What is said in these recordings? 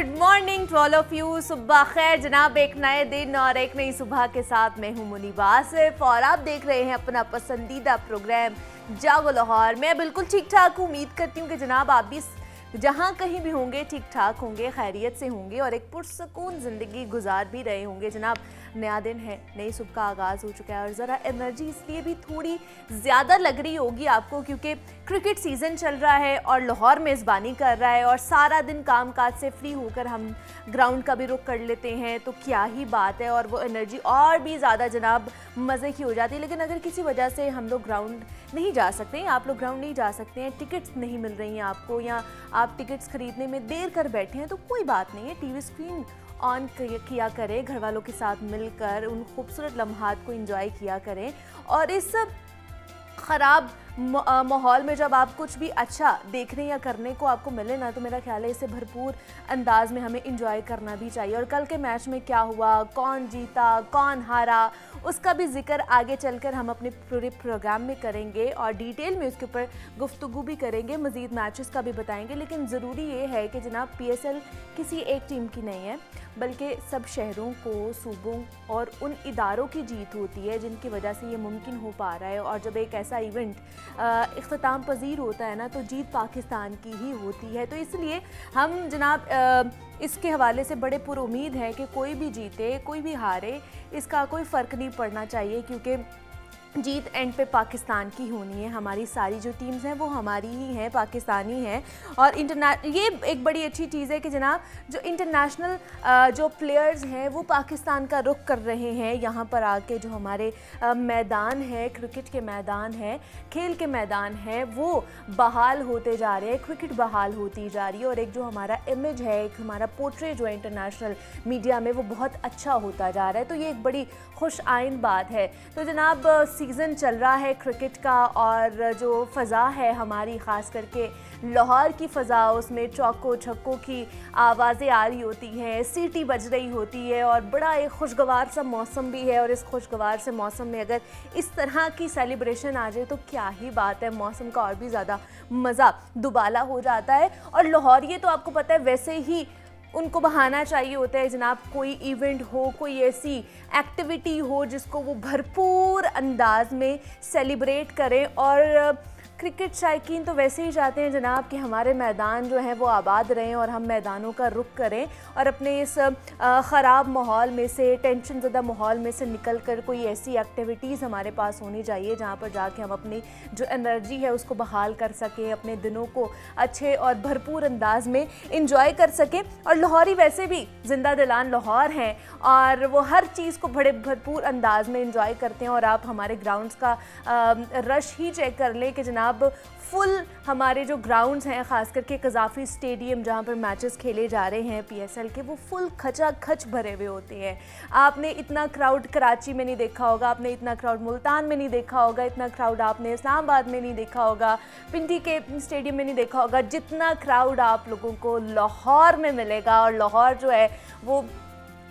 Good morning to all of you. सुबह खैर जनाब, एक नए दिन और एक नई सुबह के साथ मैं हूं मुनीबा आसिफ और आप देख रहे हैं अपना पसंदीदा प्रोग्राम जागो लाहौर। मैं बिल्कुल ठीक ठाक हूं। उम्मीद करती हूं कि जनाब आप भी जहां कहीं भी होंगे ठीक ठाक होंगे, खैरियत से होंगे और एक पुरसकून ज़िंदगी गुजार भी रहे होंगे। जनाब नया दिन है, नई सुबह का आगाज़ हो चुका है और ज़रा एनर्जी इसलिए भी थोड़ी ज़्यादा लग रही होगी आपको क्योंकि क्रिकेट सीज़न चल रहा है और लाहौर मेज़बानी कर रहा है और सारा दिन काम काज से फ्री होकर हम ग्राउंड का भी रुख कर लेते हैं तो क्या ही बात है और वो एनर्जी और भी ज़्यादा जनाब मज़े की हो जाती है। लेकिन अगर किसी वजह से हम लोग ग्राउंड नहीं जा सकते, आप लोग ग्राउंड नहीं जा सकते हैं, टिकट्स नहीं मिल रही हैं आपको या आप टिकट्स खरीदने में देर कर बैठे हैं तो कोई बात नहीं है, टीवी स्क्रीन ऑन किया करें, घर वालों के साथ मिलकर उन खूबसूरत लम्हात को एंजॉय किया करें। और इस ख़राब माहौल में जब आप कुछ भी अच्छा देखने या करने को आपको मिले ना तो मेरा ख्याल है इसे भरपूर अंदाज में हमें एंजॉय करना भी चाहिए। और कल के मैच में क्या हुआ, कौन जीता कौन हारा, उसका भी जिक्र आगे चलकर हम अपने पूरे प्रोग्राम में करेंगे और डिटेल में उसके ऊपर गुफ्तगू भी करेंगे, मज़ीद मैचेस का भी बताएंगे। लेकिन ज़रूरी ये है कि जनाब PSL किसी एक टीम की नहीं है बल्कि सब शहरों को, सूबों और उन इदारों की जीत होती है जिनकी वजह से ये मुमकिन हो पा रहा है। और जब एक ऐसा इवेंट इख्तिताम पजीर होता है ना तो जीत पाकिस्तान की ही होती है। तो इसलिए हम जनाब इसके हवाले से बड़े पुरुमीद हैं कि कोई भी जीते कोई भी हारे इसका कोई फ़र्क नहीं पड़ना चाहिए क्योंकि जीत एंड पे पाकिस्तान की होनी है। हमारी सारी जो टीम्स हैं वो हमारी ही हैं, पाकिस्तानी हैं। और ये एक बड़ी अच्छी चीज़ है कि जनाब जो इंटरनेशनल जो प्लेयर्स हैं वो पाकिस्तान का रुख कर रहे हैं यहाँ पर आके। जो हमारे मैदान है, क्रिकेट के मैदान है, खेल के मैदान है, वो बहाल होते जा रहे हैं, क्रिकेट बहाल होती जा रही है और एक जो हमारा इमेज है, एक हमारा पोर्ट्रेट जो है इंटरनेशनल मीडिया में वो बहुत अच्छा होता जा रहा है। तो ये एक बड़ी खुश आइन बात है। तो जनाब सीज़न चल रहा है क्रिकेट का और जो फ़ज़ा है हमारी ख़ास करके लाहौर की फ़ज़ा, उसमें चौकों छक्कों की आवाज़ें आ रही होती हैं, सीटी बज रही होती है और बड़ा एक खुशगवार सा मौसम भी है। और इस खुशगवार से मौसम में अगर इस तरह की सेलिब्रेशन आ जाए तो क्या ही बात है, मौसम का और भी ज़्यादा मज़ा दुबाला हो जाता है। और लाहौरिये तो आपको पता है वैसे ही उनको बहाना चाहिए होता है जनाब, कोई इवेंट हो, कोई ऐसी एक्टिविटी हो जिसको वो भरपूर अंदाज में सेलिब्रेट करें। और क्रिकेट शायकीन तो वैसे ही चाहते हैं जनाब कि हमारे मैदान जो हैं वो आबाद रहें और हम मैदानों का रुख करें और अपने इस ख़राब माहौल में से, टेंशन ज़दा माहौल में से निकल कर कोई ऐसी एक्टिविटीज़ हमारे पास होनी चाहिए जहाँ पर जाके हम अपनी जो एनर्जी है उसको बहाल कर सकें, अपने दिनों को अच्छे और भरपूर अंदाज में इंजॉय कर सकें। और लाहौरी वैसे भी जिंदा दिलान लाहौर हैं और वो हर चीज़ को बड़े भरपूर अंदाज में इंजॉय करते हैं। और आप हमारे ग्राउंड्स का रश ही चेक कर लें कि जनाब फुल हमारे जो ग्राउंड्स हैं, ख़ास करके कज़ाफ़ी स्टेडियम जहाँ पर मैचेस खेले जा रहे हैं PSL के, वो फुल खचाखच भरे हुए होते हैं। आपने इतना क्राउड कराची में नहीं देखा होगा, आपने इतना क्राउड मुल्तान में नहीं देखा होगा, इतना क्राउड आपने इस्लामाबाद में नहीं देखा होगा, पिंडी के स्टेडियम में नहीं देखा होगा, जितना क्राउड आप लोगों को लाहौर में मिलेगा। और लाहौर जो है वो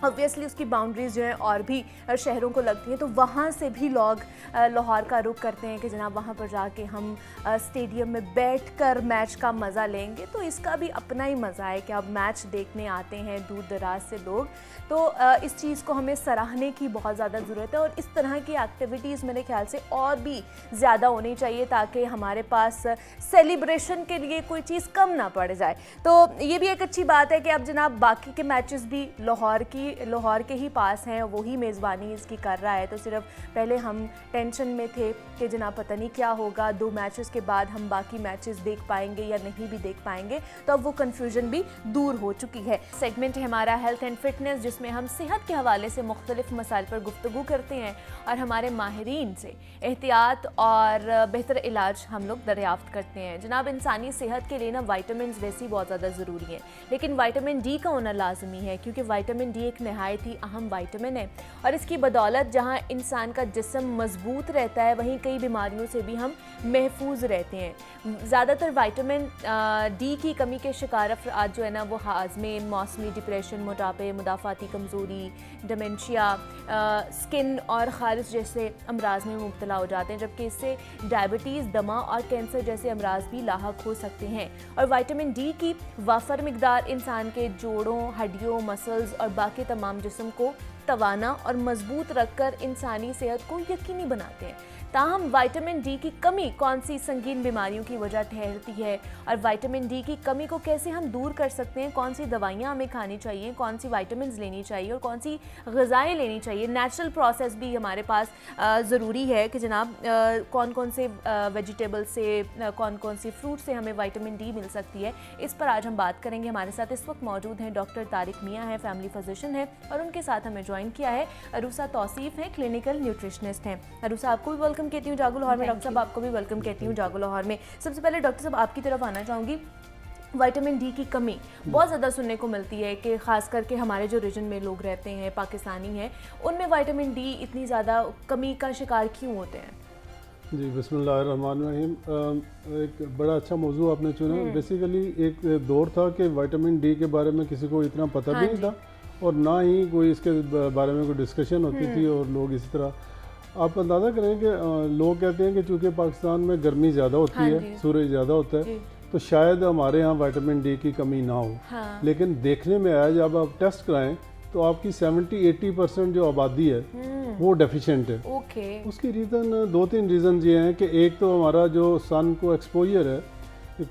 ऑब्वियसली उसकी बाउंड्रीज़ जो हैं और भी शहरों को लगती हैं तो वहाँ से भी लोग लाहौर का रुख करते हैं कि जनाब वहाँ पर जाके हम स्टेडियम में बैठकर मैच का मज़ा लेंगे। तो इसका भी अपना ही मज़ा है कि अब मैच देखने आते हैं दूर दराज से लोग, तो इस चीज़ को हमें सराहने की बहुत ज़्यादा ज़रूरत है। और इस तरह की एक्टिविटीज़ मेरे ख्याल से और भी ज़्यादा होनी चाहिए ताकि हमारे पास सेलिब्रेशन के लिए कोई चीज़ कम ना पड़ जाए। तो ये भी एक अच्छी बात है कि अब जनाब बाकी के मैचेस भी लाहौर के ही पास हैं, वही मेज़बानी इसकी कर रहा है। तो सिर्फ पहले हम टेंशन में थे कि जनाब पता नहीं क्या होगा, 2 मैचेस के बाद हम बाकी मैचेस देख पाएंगे या नहीं भी देख पाएंगे, तो अब वो कन्फ्यूजन भी दूर हो चुकी है। सेगमेंट है हमारा हेल्थ एंड फिटनेस जिसमें हम सेहत के हवाले से मुख्तलिफ मसाइल पर गुफ्तगू करते हैं और हमारे माहिरीन से एहतियात और बेहतर इलाज हम लोग दरियाफ्त करते हैं। जनाब इंसानी सेहत के लिए ना वाइटामिन वैसे ही बहुत ज़्यादा ज़रूरी है, लेकिन वाइटामिन D का होना लाजमी है क्योंकि वाइटामिन D एक एक नहायत ही अहम विटामिन है और इसकी बदौलत जहां इंसान का जिस्म मजबूत रहता है वहीं कई बीमारियों से भी हम महफूज रहते हैं। ज़्यादातर विटामिन डी की कमी के शिकार अफराद जो है ना वो हाजमे, मौसमी डिप्रेशन, मोटापे, मुदाफ़ाती कमज़ोरी, डिमेंशिया, स्किन और खारिश जैसे अमराज में मुब्तला हो जाते हैं, जबकि इससे डायबिटीज़, दमा और कैंसर जैसे अमराज भी लाहक हो सकते हैं। और विटामिन डी की वाफर मिकदार इंसान के जोड़ों, हड्डियों, मसल्स और बाकी तमाम जिस्म को तवाना और मजबूत रखकर इंसानी सेहत को यकीनी बनाते हैं। ताहम विटामिन डी की कमी कौन सी संगीन बीमारियों की वजह ठहरती है और विटामिन डी की कमी को कैसे हम दूर कर सकते हैं, कौन सी दवाइयाँ हमें खानी चाहिए, कौन सी विटामिन लेनी चाहिए और कौन सी ग़िज़ाएँ लेनी चाहिए, नेचुरल प्रोसेस भी हमारे पास ज़रूरी है कि जनाब कौन कौन से वेजिटेबल से, कौन कौन सी फ्रूट से हमें विटामिन डी मिल सकती है, इस पर आज हम बात करेंगे। हमारे साथ इस वक्त मौजूद हैं डॉक्टर तारिक मियाँ हैं, फैमिली फिजिशियन है और उनके साथ हमें ज्वाइन किया है अरूसा तौसीफ हैं, क्लिनिकल न्यूट्रिशनिस्ट हैं। अरूसा आपको भी वेलकम कहती हूँ जागो लाहौर में, डॉक्टर साहब आपको भी वेलकम कहती हूँ जागो लाहौर में। सबसे पहले डॉक्टर साहब आपकी तरफ आना चाहूँगी। विटामिन डी की कमी बहुत ज़्यादा सुनने को मिलती है कि ख़ास करके हमारे जो रीजन में लोग रहते हैं, पाकिस्तानी हैं, उनमें विटामिन डी इतनी ज़्यादा कमी का शिकार क्यों होते हैं? जी बिस्मिल्लाहिर्रहमानिर्रहीम। एक बड़ा अच्छा मौजू आपने चुना। बेसिकली एक दौर था कि विटामिन डी के बारे में किसी को इतना पता भी नहीं था और ना ही कोई इसके बारे में कोई डिस्कशन होती थी और लोग इसी तरह आप अंदाज़ा करें कि लोग कहते हैं कि चूँकि पाकिस्तान में गर्मी ज़्यादा होती है, सूरज ज़्यादा होता है, तो शायद हमारे यहाँ विटामिन डी की कमी ना हो। लेकिन देखने में आया जब आप टेस्ट कराएं तो आपकी 70-80% जो आबादी है वो डेफिशिएंट है। उसकी रीज़न 2-3 रीज़न ये हैं कि एक तो हमारा जो सन को एक्सपोजर है,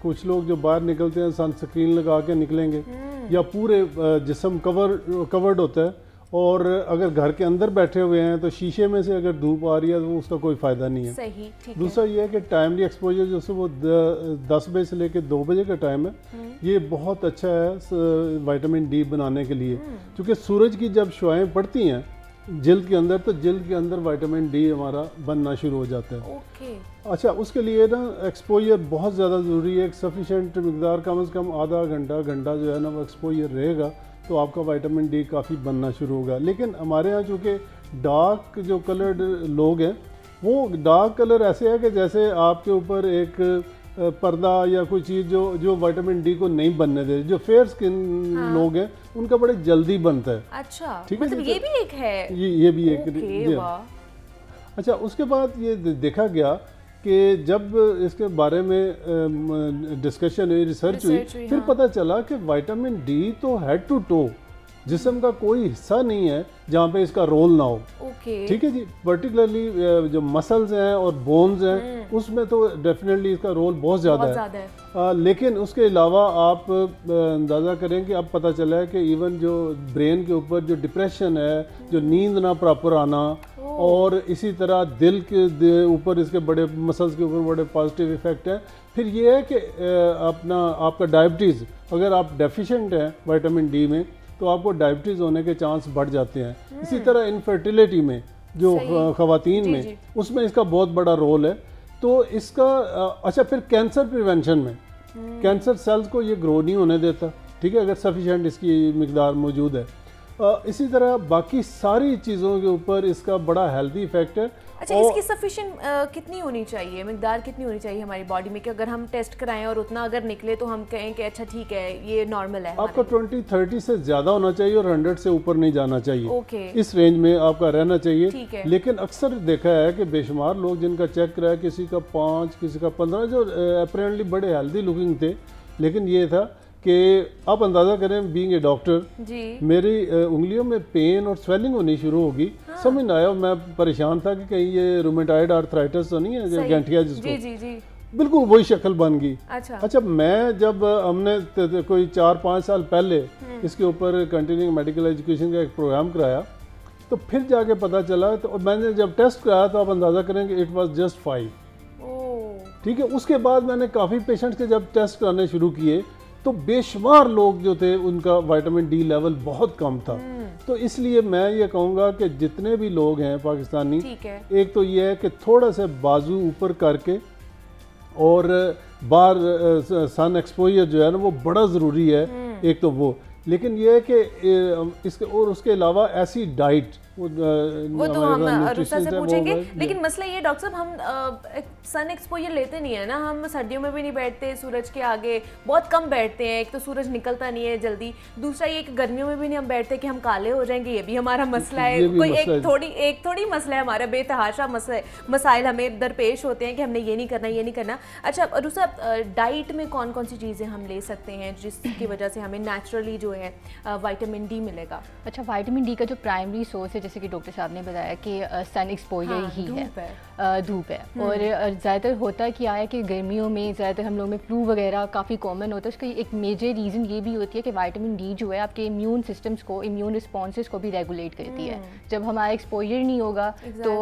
कुछ लोग जो बाहर निकलते हैं सन स्क्रीन लगा के निकलेंगे या पूरे जिस्म कवर्ड होता है, और अगर घर के अंदर बैठे हुए हैं तो शीशे में से अगर धूप आ रही है तो उसका कोई फ़ायदा नहीं है। सही, ठीक दूसरा ये है कि टाइमली एक्सपोजर जो है वो 10 बजे से लेकर 2 बजे का टाइम है, ये बहुत अच्छा है विटामिन डी बनाने के लिए, क्योंकि सूरज की जब शुआएं पड़ती हैं जिल्द के अंदर तो जिल्द के अंदर विटामिन डी हमारा बनना शुरू हो जाता है। अच्छा, उसके लिए ना एक्सपोजर बहुत ज़्यादा ज़रूरी है। एक सफिशेंट मिकदार कम से कम आधा घंटा जो है ना वो एक्सपोजर रहेगा तो आपका विटामिन डी काफ़ी बनना शुरू होगा। लेकिन हमारे यहाँ चूँकि डार्क जो कलर्ड लोग हैं, वो डार्क कलर ऐसे है कि जैसे आपके ऊपर एक पर्दा या कोई चीज़ जो विटामिन डी को नहीं बनने दे। जो फेयर स्किन लोग हैं उनका बड़े जल्दी बनता है। अच्छा, ठीक मतलब ये भी एक है, ये भी एक। अच्छा, उसके बाद ये देखा गया कि जब इसके बारे में डिस्कशन हुई, रिसर्च हुई, फिर पता चला कि विटामिन डी तो हेड टू टो जिस्म का कोई हिस्सा नहीं है जहाँ पे इसका रोल ना हो। ठीक है जी। पर्टिकुलरली जो मसल्स हैं और बोन्स हैं उसमें तो डेफिनेटली इसका रोल बहुत ज़्यादा है। लेकिन उसके अलावा आप अंदाज़ा करें कि अब पता चला है कि इवन जो ब्रेन के ऊपर जो डिप्रेशन है, जो नींद ना प्रॉपर आना, और इसी तरह दिल के ऊपर इसके बड़े मसल्स के ऊपर बड़े पॉजिटिव इफ़ेक्ट हैं। फिर ये है कि आपका डायबिटीज़, अगर आप डेफिशिएंट हैं विटामिन डी में तो आपको डायबिटीज़ होने के चांस बढ़ जाते हैं। इसी तरह इनफर्टिलिटी में जो ख़वातीन में उसमें इसका बहुत बड़ा रोल है। तो इसका अच्छा, फिर कैंसर प्रिवेंशन में कैंसर सेल्स को ये ग्रो नहीं होने देता, ठीक है, अगर सफिशेंट इसकी मिकदार मौजूद है। इसी तरह बाकी सारी चीज़ों के ऊपर इसका बड़ा हेल्दी इफेक्ट है। अच्छा, इसकी सफिशिएंट कितनी होनी चाहिए, मिकदार कितनी होनी चाहिए हमारी बॉडी में कि अगर हम टेस्ट कराएं और उतना अगर निकले तो हम कहें कि अच्छा ठीक है ये नॉर्मल है? आपका 20-30 से ज़्यादा होना चाहिए और 100 से ऊपर नहीं जाना चाहिए। इस रेंज में आपका रहना चाहिए। लेकिन अक्सर देखा है कि बेशुमार लोग जिनका चेक कराया, किसी का 5, किसी का 15, जो अपेरेंटली बड़े हेल्दी लुकिंग थे, लेकिन ये था कि आप अंदाज़ा करें, बीइंग ए डॉक्टर, मेरी उंगलियों में पेन और स्वेलिंग होनी शुरू होगी। समझ ना आया, मैं परेशान था कि कहीं ये रूमेटॉइड आर्थराइटिस तो नहीं है, जो गैंठिया जिसको बिल्कुल वही शक्ल बन गई। अच्छा, मैं जब हमने कोई 4-5 साल पहले इसके ऊपर कंटिन्यूइंग मेडिकल एजुकेशन का एक प्रोग्राम कराया तो फिर जाके पता चला, तो मैंने जब टेस्ट कराया तो आप अंदाज़ा करेंगे इट वाज जस्ट 5। ठीक है। उसके बाद मैंने काफ़ी पेशेंट्स के जब टेस्ट कराने शुरू किए तो बेशुमार लोग जो थे उनका विटामिन डी लेवल बहुत कम था। तो इसलिए मैं ये कहूँगा कि जितने भी लोग हैं पाकिस्तानी, एक तो ये है कि थोड़ा सा बाजू ऊपर करके और बाहर सन एक्सपोजर जो है ना वो बड़ा ज़रूरी है। एक तो वो, लेकिन ये है कि इसके और उसके अलावा ऐसी डाइट वो तो हम अरुसा से पूछेंगे, लेकिन मसला ये डॉक्टर साहब हम सन एक्सपोजर लेते नहीं है ना, हम सर्दियों में भी नहीं बैठते सूरज के आगे, बहुत कम बैठते हैं। एक तो सूरज निकलता नहीं है जल्दी, दूसरा ये कि गर्मियों में भी नहीं हम बैठते कि हम काले हो जाएंगे, ये भी हमारा मसला है। कोई एक थोड़ी मसला है हमारा, बेतहाशा मसाइल हमें दरपेश होते हैं कि हमने ये नहीं करना, ये नहीं करना। अच्छा अरुसा, डाइट में कौन कौन सी चीज़ें हम ले सकते हैं जिसकी वजह से हमें नेचुरली जो है विटामिन डी मिलेगा? अच्छा, विटामिन डी का जो प्राइमरी सोर्स है, जैसे कि डॉक्टर साहब ने बताया कि सन एक्सपोजर ही है, धूप है। और ज़्यादातर होता क्या है कि गर्मियों में ज़्यादातर हम लोग में फ्लू वगैरह काफ़ी कॉमन होता है। उसका एक मेजर रीज़न ये भी होती है कि विटामिन डी जो है आपके इम्यून सिस्टम्स को, इम्यून रिस्पॉन्सेस को भी रेगुलेट करती है। जब हमारा एक्सपोजर नहीं होगा तो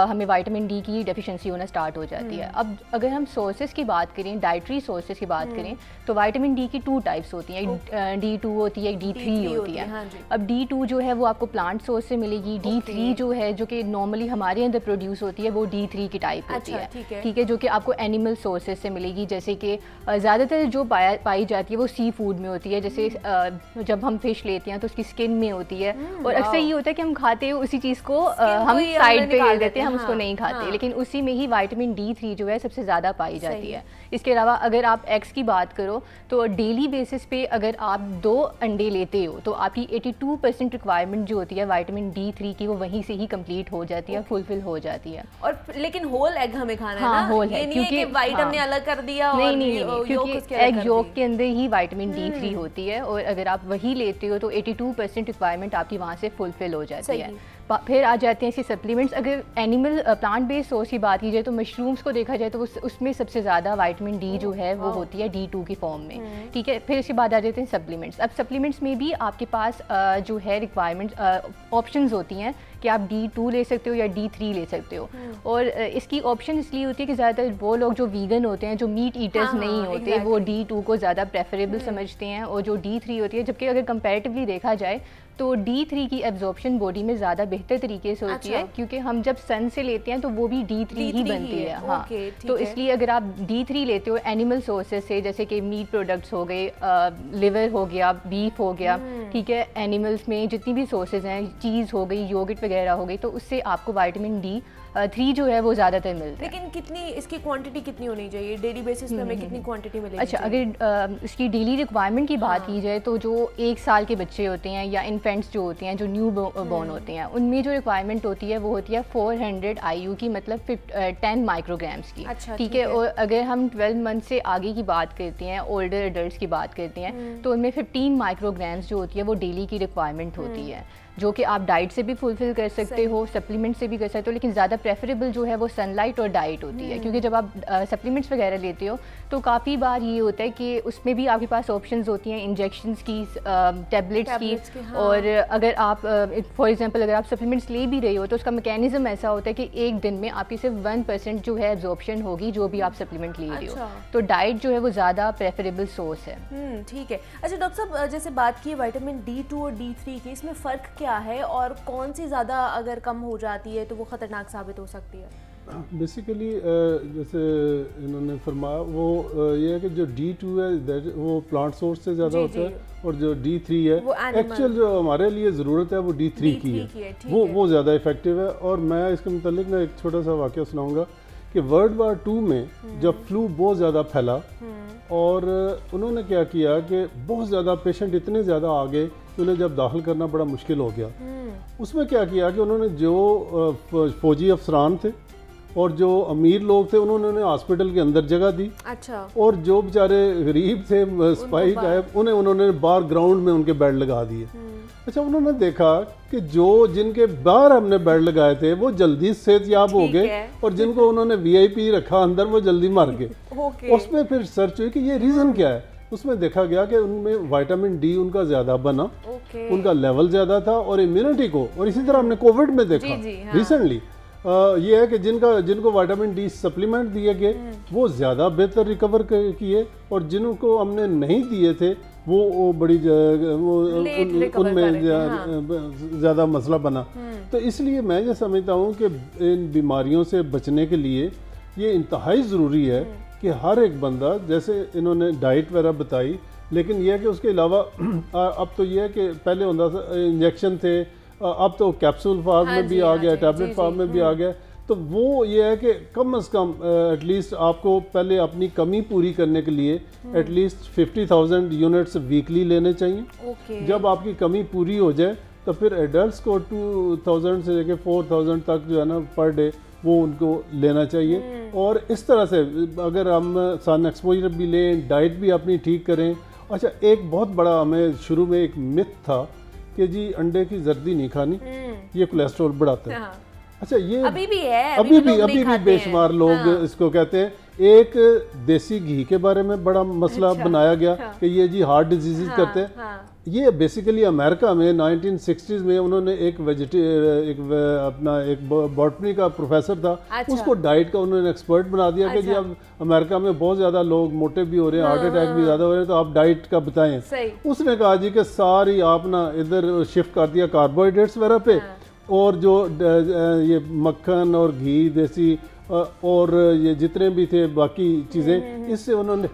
हमें विटामिन डी की डेफिशिएंसी होना स्टार्ट हो जाती है। अब अगर हम सोर्सेज की बात करें, डाइटरी सोर्सेज की बात करें, तो विटामिन डी की 2 टाइप्स होती हैं, D2 होती है, D3 होती है। अब D2 जो है वो आपको प्लांट सोर्स से मिलेगी, D3 जो है जो कि नॉर्मली हमारे अंदर प्रोड्यूस होती है वो D3 की टाइप होती है, ठीक है, जो कि आपको एनिमल सोर्सेज से मिलेगी। जैसे कि ज़्यादातर जो पाई जाती है वो सी फूड में होती है। जैसे जब हम फिश लेते हैं तो उसकी स्किन में होती है, और अक्सर ये होता है कि हम खाते हैं उसी चीज़ को हम साइड पे ले देते हैं, हम उसको नहीं खाते, लेकिन उसी में ही विटामिन D3 जो है सबसे ज़्यादा पाई जाती है। इसके अलावा अगर आप एग्स की बात करो तो डेली बेसिस पे अगर आप 2 अंडे लेते हो तो आपकी 82% रिक्वायरमेंट जो होती है विटामिन D3 की वो वहीं से ही कंप्लीट हो जाती है, फुलफिल हो जाती है। और लेकिन होल एग हमें खाना है ना, होल है, क्योंकि व्हाइट हमने अलग कर दिया, नहीं, क्योंकि एग योक के अंदर ही विटामिन D3 होती है, और अगर आप वही लेते हो तो 82% रिक्वायरमेंट आपकी वहाँ से फुलफिल हो जाती है। फिर आ जाते हैं इसके सप्लीमेंट्स। अगर एनिमल प्लांट बेस्ड सोर्स की बात की जाए तो मशरूम्स को देखा जाए तो उसमें सबसे ज़्यादा विटामिन डी जो है वो होती है D2 की फॉर्म में, ठीक है। फिर इसके बाद आ जाते हैं सप्लीमेंट्स। अब सप्लीमेंट्स में भी आपके पास जो है रिक्वायरमेंट ऑप्शंस होती हैं कि आप D2 ले सकते हो या D3 ले सकते हो। और इसकी ऑप्शन इसलिए होती है कि ज़्यादातर वो लोग जो वीगन होते हैं, जो मीट ईटर्स नहीं होते, वो D2 को ज़्यादा प्रेफरेबल समझते हैं, और जो D3 होती है, जबकि अगर कंपैरेटिवली देखा जाए तो D3 की एब्जॉर्प्शन बॉडी में ज़्यादा बेहतर तरीके से होती है, क्योंकि हम जब सन से लेते हैं तो वो भी D3 ही बनती है। हाँ, तो इसलिए अगर आप D3 लेते हो एनिमल सोर्सेज से, जैसे कि मीट प्रोडक्ट्स हो गए, लिवर हो गया, बीफ हो गया, ठीक है, एनिमल्स में जितनी भी सोर्सेज हैं, चीज़ हो गई, योगर्ट वगैरह हो गई, तो उससे आपको विटामिन D3 जो है वो ज़्यादातर मिलता है। लेकिन कितनी इसकी क्वांटिटी कितनी होनी चाहिए डेली बेसिस पे, हमें कितनी क्वांटिटी मिलेगी? अच्छा, अगर इसकी डेली रिक्वायरमेंट की बात की जाए तो जो 1 साल के बच्चे होते हैं या इन्फेंट्स जो होते हैं, जो न्यू बॉर्न होते हैं, उनमें जो रिक्वायरमेंट होती है वो होती है 400 IU की, मतलब 10 माइक्रोग्राम्स की। अच्छा, ठीक है। और अगर हम 12 मंथ से आगे की बात करते हैं, ओल्डर एडल्ट की बात करते हैं, तो उनमें 15 माइक्रोग्राम्स जो होती है वो डेली की रिक्वायरमेंट होती है, जो कि आप डाइट से भी फुलफिल कर सकते हो, सप्लीमेंट से भी कर सकते हो, लेकिन ज़्यादा प्रेफरेबल जो है वो सनलाइट और डाइट होती है। क्योंकि जब आप सप्लीमेंट्स वगैरह लेते हो तो काफ़ी बार ये होता है कि उसमें भी आपके पास ऑप्शंस होती हैं इंजेक्शंस की, टैबलेट्स की। और अगर आप फॉर एग्जांपल अगर आप सप्लीमेंट्स ले भी रहे हो तो उसका मैकेनिज्म ऐसा होता है कि एक दिन में आपकी सिर्फ 1% जो है एब्जॉर्प्शन होगी जो भी आप सप्लीमेंट ले रहे हो। तो डाइट जो है वो ज़्यादा प्रेफरेबल सोर्स है। ठीक है। अच्छा डॉक्टर साहब, जैसे बात की विटामिन D2 और D3 की, इसमें फ़र्क क्या है और कौन सी ज़्यादा अगर कम हो जाती है तो वो ख़तरनाक साबित हो सकती है? बेसिकली जैसे इन्होंने फरमाया वो ये है कि जो D2 है वो प्लांट सोर्स से ज़्यादा होता है, और जो D3 है एक्चुअल जो हमारे लिए ज़रूरत है वो D3 की है, वो ज़्यादा इफेक्टिव है। और मैं इसके मुतालिक ना एक छोटा सा वाक़या सुनाऊंगा कि वर्ल्ड वार 2 में जब फ्लू बहुत ज़्यादा फैला और उन्होंने क्या किया कि बहुत ज़्यादा पेशेंट इतने ज़्यादा आ गए कि उन्हें जब दाखिल करना बड़ा मुश्किल हो गया। उसमें क्या किया कि उन्होंने जो फौजी अफसरान थे और जो अमीर लोग थे उन्होंने हॉस्पिटल के अंदर जगह दी। अच्छा। और जो बेचारे गरीब थे सिपाही टाइप उन्होंने बाहर ग्राउंड में उनके बेड लगा दिए। अच्छा, उन्होंने देखा कि जिनके बाहर हमने बेड लगाए थे वो जल्दी सेहतयाब हो गए और जिनको उन्होंने VIP रखा अंदर वो जल्दी मर गए। उसमें फिर सर्च हुई कि ये रीज़न क्या है। उसमें देखा गया कि उनमें विटामिन D उनका ज़्यादा बना, उनका लेवल ज़्यादा था और इम्यूनिटी को, और इसी तरह हमने कोविड में देखा रिसेंटली ये है कि जिनको विटामिन D सप्लीमेंट दिए गए वो ज़्यादा बेहतर रिकवर किए, और जिनको हमने नहीं दिए थे वो बड़ी उनमें ज़्यादा मसला बना। तो इसलिए मैं ये समझता हूँ कि इन बीमारियों से बचने के लिए ये इंतहाई ज़रूरी है कि हर एक बंदा, जैसे इन्होंने डाइट वगैरह बताई, लेकिन यह है कि उसके अलावा अब तो यह है कि पहले होता था इंजेक्शन थे, अब तो कैप्सूल फार्म में भी आ गया, टैबलेट फार्म में भी आ गया। तो वो ये है कि कम से कम एटलीस्ट आपको पहले अपनी कमी पूरी करने के लिए एटलीस्ट 50,000 यूनिट्स वीकली लेने चाहिए। जब आपकी कमी पूरी हो जाए तो फिर एडल्ट्स को 2,000 से लेकर 4,000 तक जो है ना पर डे वो उनको लेना चाहिए। और इस तरह से अगर हम सन एक्सपोजर भी लें, डाइट भी अपनी ठीक करें। अच्छा, एक बहुत बड़ा हमें शुरू में एक मिथ था कि जी अंडे की जर्दी नहीं खानी, ये कोलेस्ट्रॉल बढ़ाता है। अच्छा, ये अभी भी है, अभी भी बेशुमार लोग इसको कहते हैं। एक देसी घी के बारे में बड़ा मसला बनाया गया कि ये जी हार्ट डिजीज करते हैं। ये बेसिकली अमेरिका में 1960s में उन्होंने एक बॉटनी का प्रोफेसर था, उसको डाइट का उन्होंने एक्सपर्ट बना दिया कि जी अब अमेरिका में बहुत ज़्यादा लोग मोटे भी हो रहे हैं, हार्ट अटैक भी ज़्यादा हो रहे हैं, तो आप डाइट का बताएं। उसने कहा जी कि सारी आप ना इधर शिफ्ट कर दिया कार्बोहाइड्रेट्स वगैरह पे, और जो ये मक्खन और घी देसी और ये जितने भी थे बाकी चीज़ें, इससे उन्होंने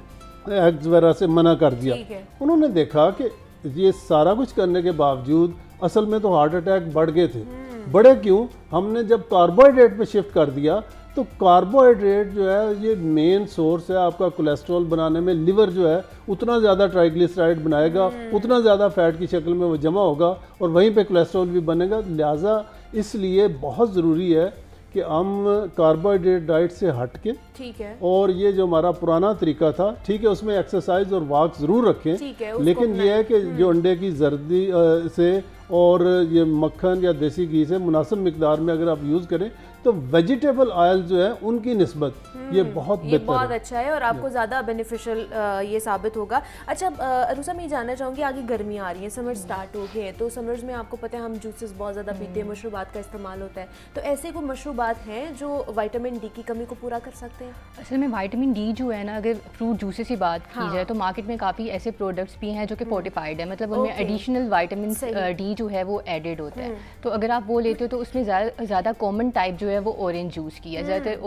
एग्स वगैरह से मना कर दिया। उन्होंने देखा कि ये सारा कुछ करने के बावजूद असल में तो हार्ट अटैक बढ़ गए थे। बढ़े क्यों? हमने जब कार्बोहाइड्रेट पे शिफ्ट कर दिया, तो कार्बोहाइड्रेट जो है ये मेन सोर्स है आपका कोलेस्ट्रॉल बनाने में। लिवर जो है उतना ज़्यादा ट्राइग्लिसराइड बनाएगा, उतना ज़्यादा फैट की शक्ल में वो जमा होगा और वहीं पे कोलेस्ट्रॉल भी बनेगा। लिहाजा इसलिए बहुत ज़रूरी है कि हम कार्बोहाइड्रेट डाइट से हट के, ठीक है, और ये जो हमारा पुराना तरीका था, ठीक है, उसमें एक्सरसाइज और वॉक ज़रूर रखें, लेकिन ये है कि जो अंडे की जर्दी से और ये मक्खन या देसी घी से मुनासिब मिकदार में अगर आप यूज़ करें तो वेजिटेबल ऑयल जो है उनकी निस्बत ये बहुत बेहतर, ये बहुत अच्छा है और आपको ज़्यादा बेनिफिशियल ये साबित होगा। अच्छा रुसा, मैं ये जानना चाहूँगी, आगे गर्मी आ रही है, समर स्टार्ट हो गए हैं, तो समर्स में आपको पता है हम जूसेस बहुत ज़्यादा पीते हैं, मशरूबात का इस्तेमाल होता है, तो ऐसे कोई मशरूबात हैं जो विटामिन डी की कमी को पूरा कर सकते हैं? असल में विटामिन डी जो है ना, अगर फ्रूट जूसेस की बात की जाए तो मार्केट में काफ़ी ऐसे प्रोडक्ट्स भी हैं जो कि फोर्टिफाइड है, मतलब उनमें एडिशनल विटामिन डी जो है वो एडेड होता है। तो अगर आप वो लेते हो तो उसमें ज़्यादा कॉमन टाइप जो है वो ऑरेंज जूस की है। ज़्यादातर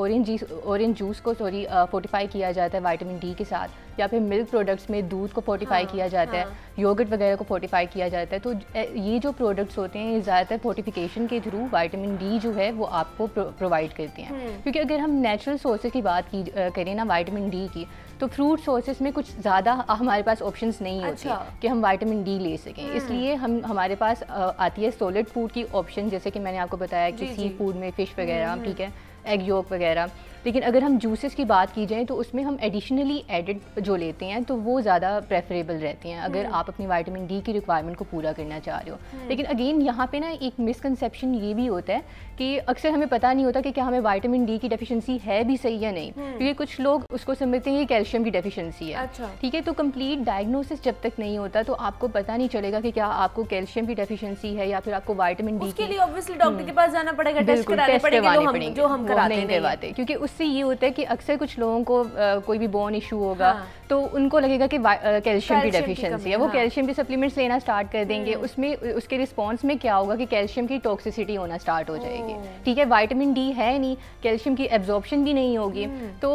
ऑरेंज जूस को फोर्टिफाई किया जाता है विटामिन डी के साथ, या फिर मिल्क प्रोडक्ट्स में दूध को फोर्टिफाई किया जाता है, योगर्ट वगैरह को फोर्टिफाई किया जाता है। तो ये जो प्रोडक्ट्स होते हैं ये ज़्यादातर फोर्टिफिकेशन के थ्रू विटामिन डी जो है वो आपको प्रोवाइड करते हैं। क्योंकि अगर हम नेचुरल सोर्सेज की बात करें ना विटामिन डी की, तो फ्रूट सोर्सेज में कुछ ज़्यादा हमारे पास ऑप्शंस नहीं होते कि हम विटामिन डी ले सकें। इसलिए हमारे पास आती है सॉलिड फूड की ऑप्शन, जैसे कि मैंने आपको बताया कि सी फूड में फ़िश वगैरह, ठीक है, एग योक वगैरह। लेकिन अगर हम जूसेस की बात की जाए तो उसमें हम एडिशनली एडिड जो लेते हैं तो वो ज़्यादा प्रेफरेबल रहते हैं अगर आप अपनी विटामिन डी की रिक्वायरमेंट को पूरा करना चाह रहे हो। लेकिन अगेन यहाँ पे ना एक मिसकंसेप्शन ये भी होता है कि अक्सर हमें पता नहीं होता कि क्या हमें विटामिन डी की डेफिशिएंसी है भी सही या नहीं, क्योंकि कुछ लोग उसको समझते हैं कि कैल्शियम की डेफिशिएंसी है। ठीक है, तो कंप्लीट डायग्नोसिस जब तक नहीं होता तो आपको पता नहीं चलेगा कि क्या आपको कैल्शियम की डेफिशिएंसी है या फिर आपको विटामिन डी के लिए ऑब्वियसली डॉक्टर के पास जाना पड़ेगा, टेस्ट कराने पड़ेंगे जो हम नहीं करवाते। क्योंकि उससे ये होता है कि अक्सर कुछ लोगों को कोई भी बोन इशू होगा तो उनको लगेगा कि कैल्शियम की डेफिशिएंसी है, वो कैल्शियम के सप्लीमेंट्स लेना स्टार्ट कर देंगे। उसमें उसके रिस्पॉन्स में क्या होगा कि कैल्शियम की टॉक्सिसिटी होना स्टार्ट हो जाएगी। ठीक है, विटामिन डी है नहीं, कैल्शियम की एब्जॉर्प्शन भी नहीं होगी। तो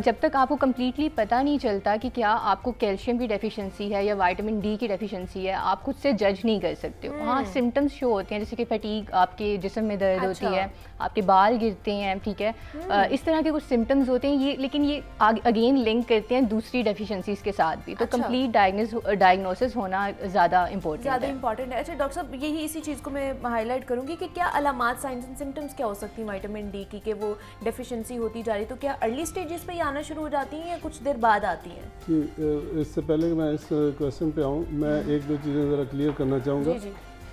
जब तक आपको कम्प्लीटली पता नहीं चलता कि क्या आपको कैल्शियम की डेफिशिएंसी है या विटामिन डी की डेफिशिएंसी है, आप खुद से जज नहीं कर सकते हो। हाँ, सिम्टम्स शो होते हैं, जैसे कि फटीग, आपके जिस्म में दर्द होती है, आपके बाल गिरते हैं, ठीक है, इस तरह के कुछ सिम्टम्स होते हैं ये। लेकिन ये अगेन लिंक करते हैं दूसरी डेफिशिएंसीज के साथ भी। तो कंप्लीट डायग्नोसिस होना ज़्यादा इंपॉर्टेंट है। अच्छा डॉक्टर साहब, यही इसी चीज़ को मैं हाईलाइट करूँगी कि क्या अलामात, साइंस एंड सिम्टम्स क्या हो सकती हैं विटामिन डी की, कि वो डेफिशिएंसी होती जा रही, तो क्या अर्ली स्टेजेस पे ही आना शुरू हो जाती हैं या कुछ देर बाद आती हैं? इससे पहले मैं इस क्वेश्चन पे आऊँ, मैं एक दो चीज़ें ज़रा क्लियर करना चाहूँगा।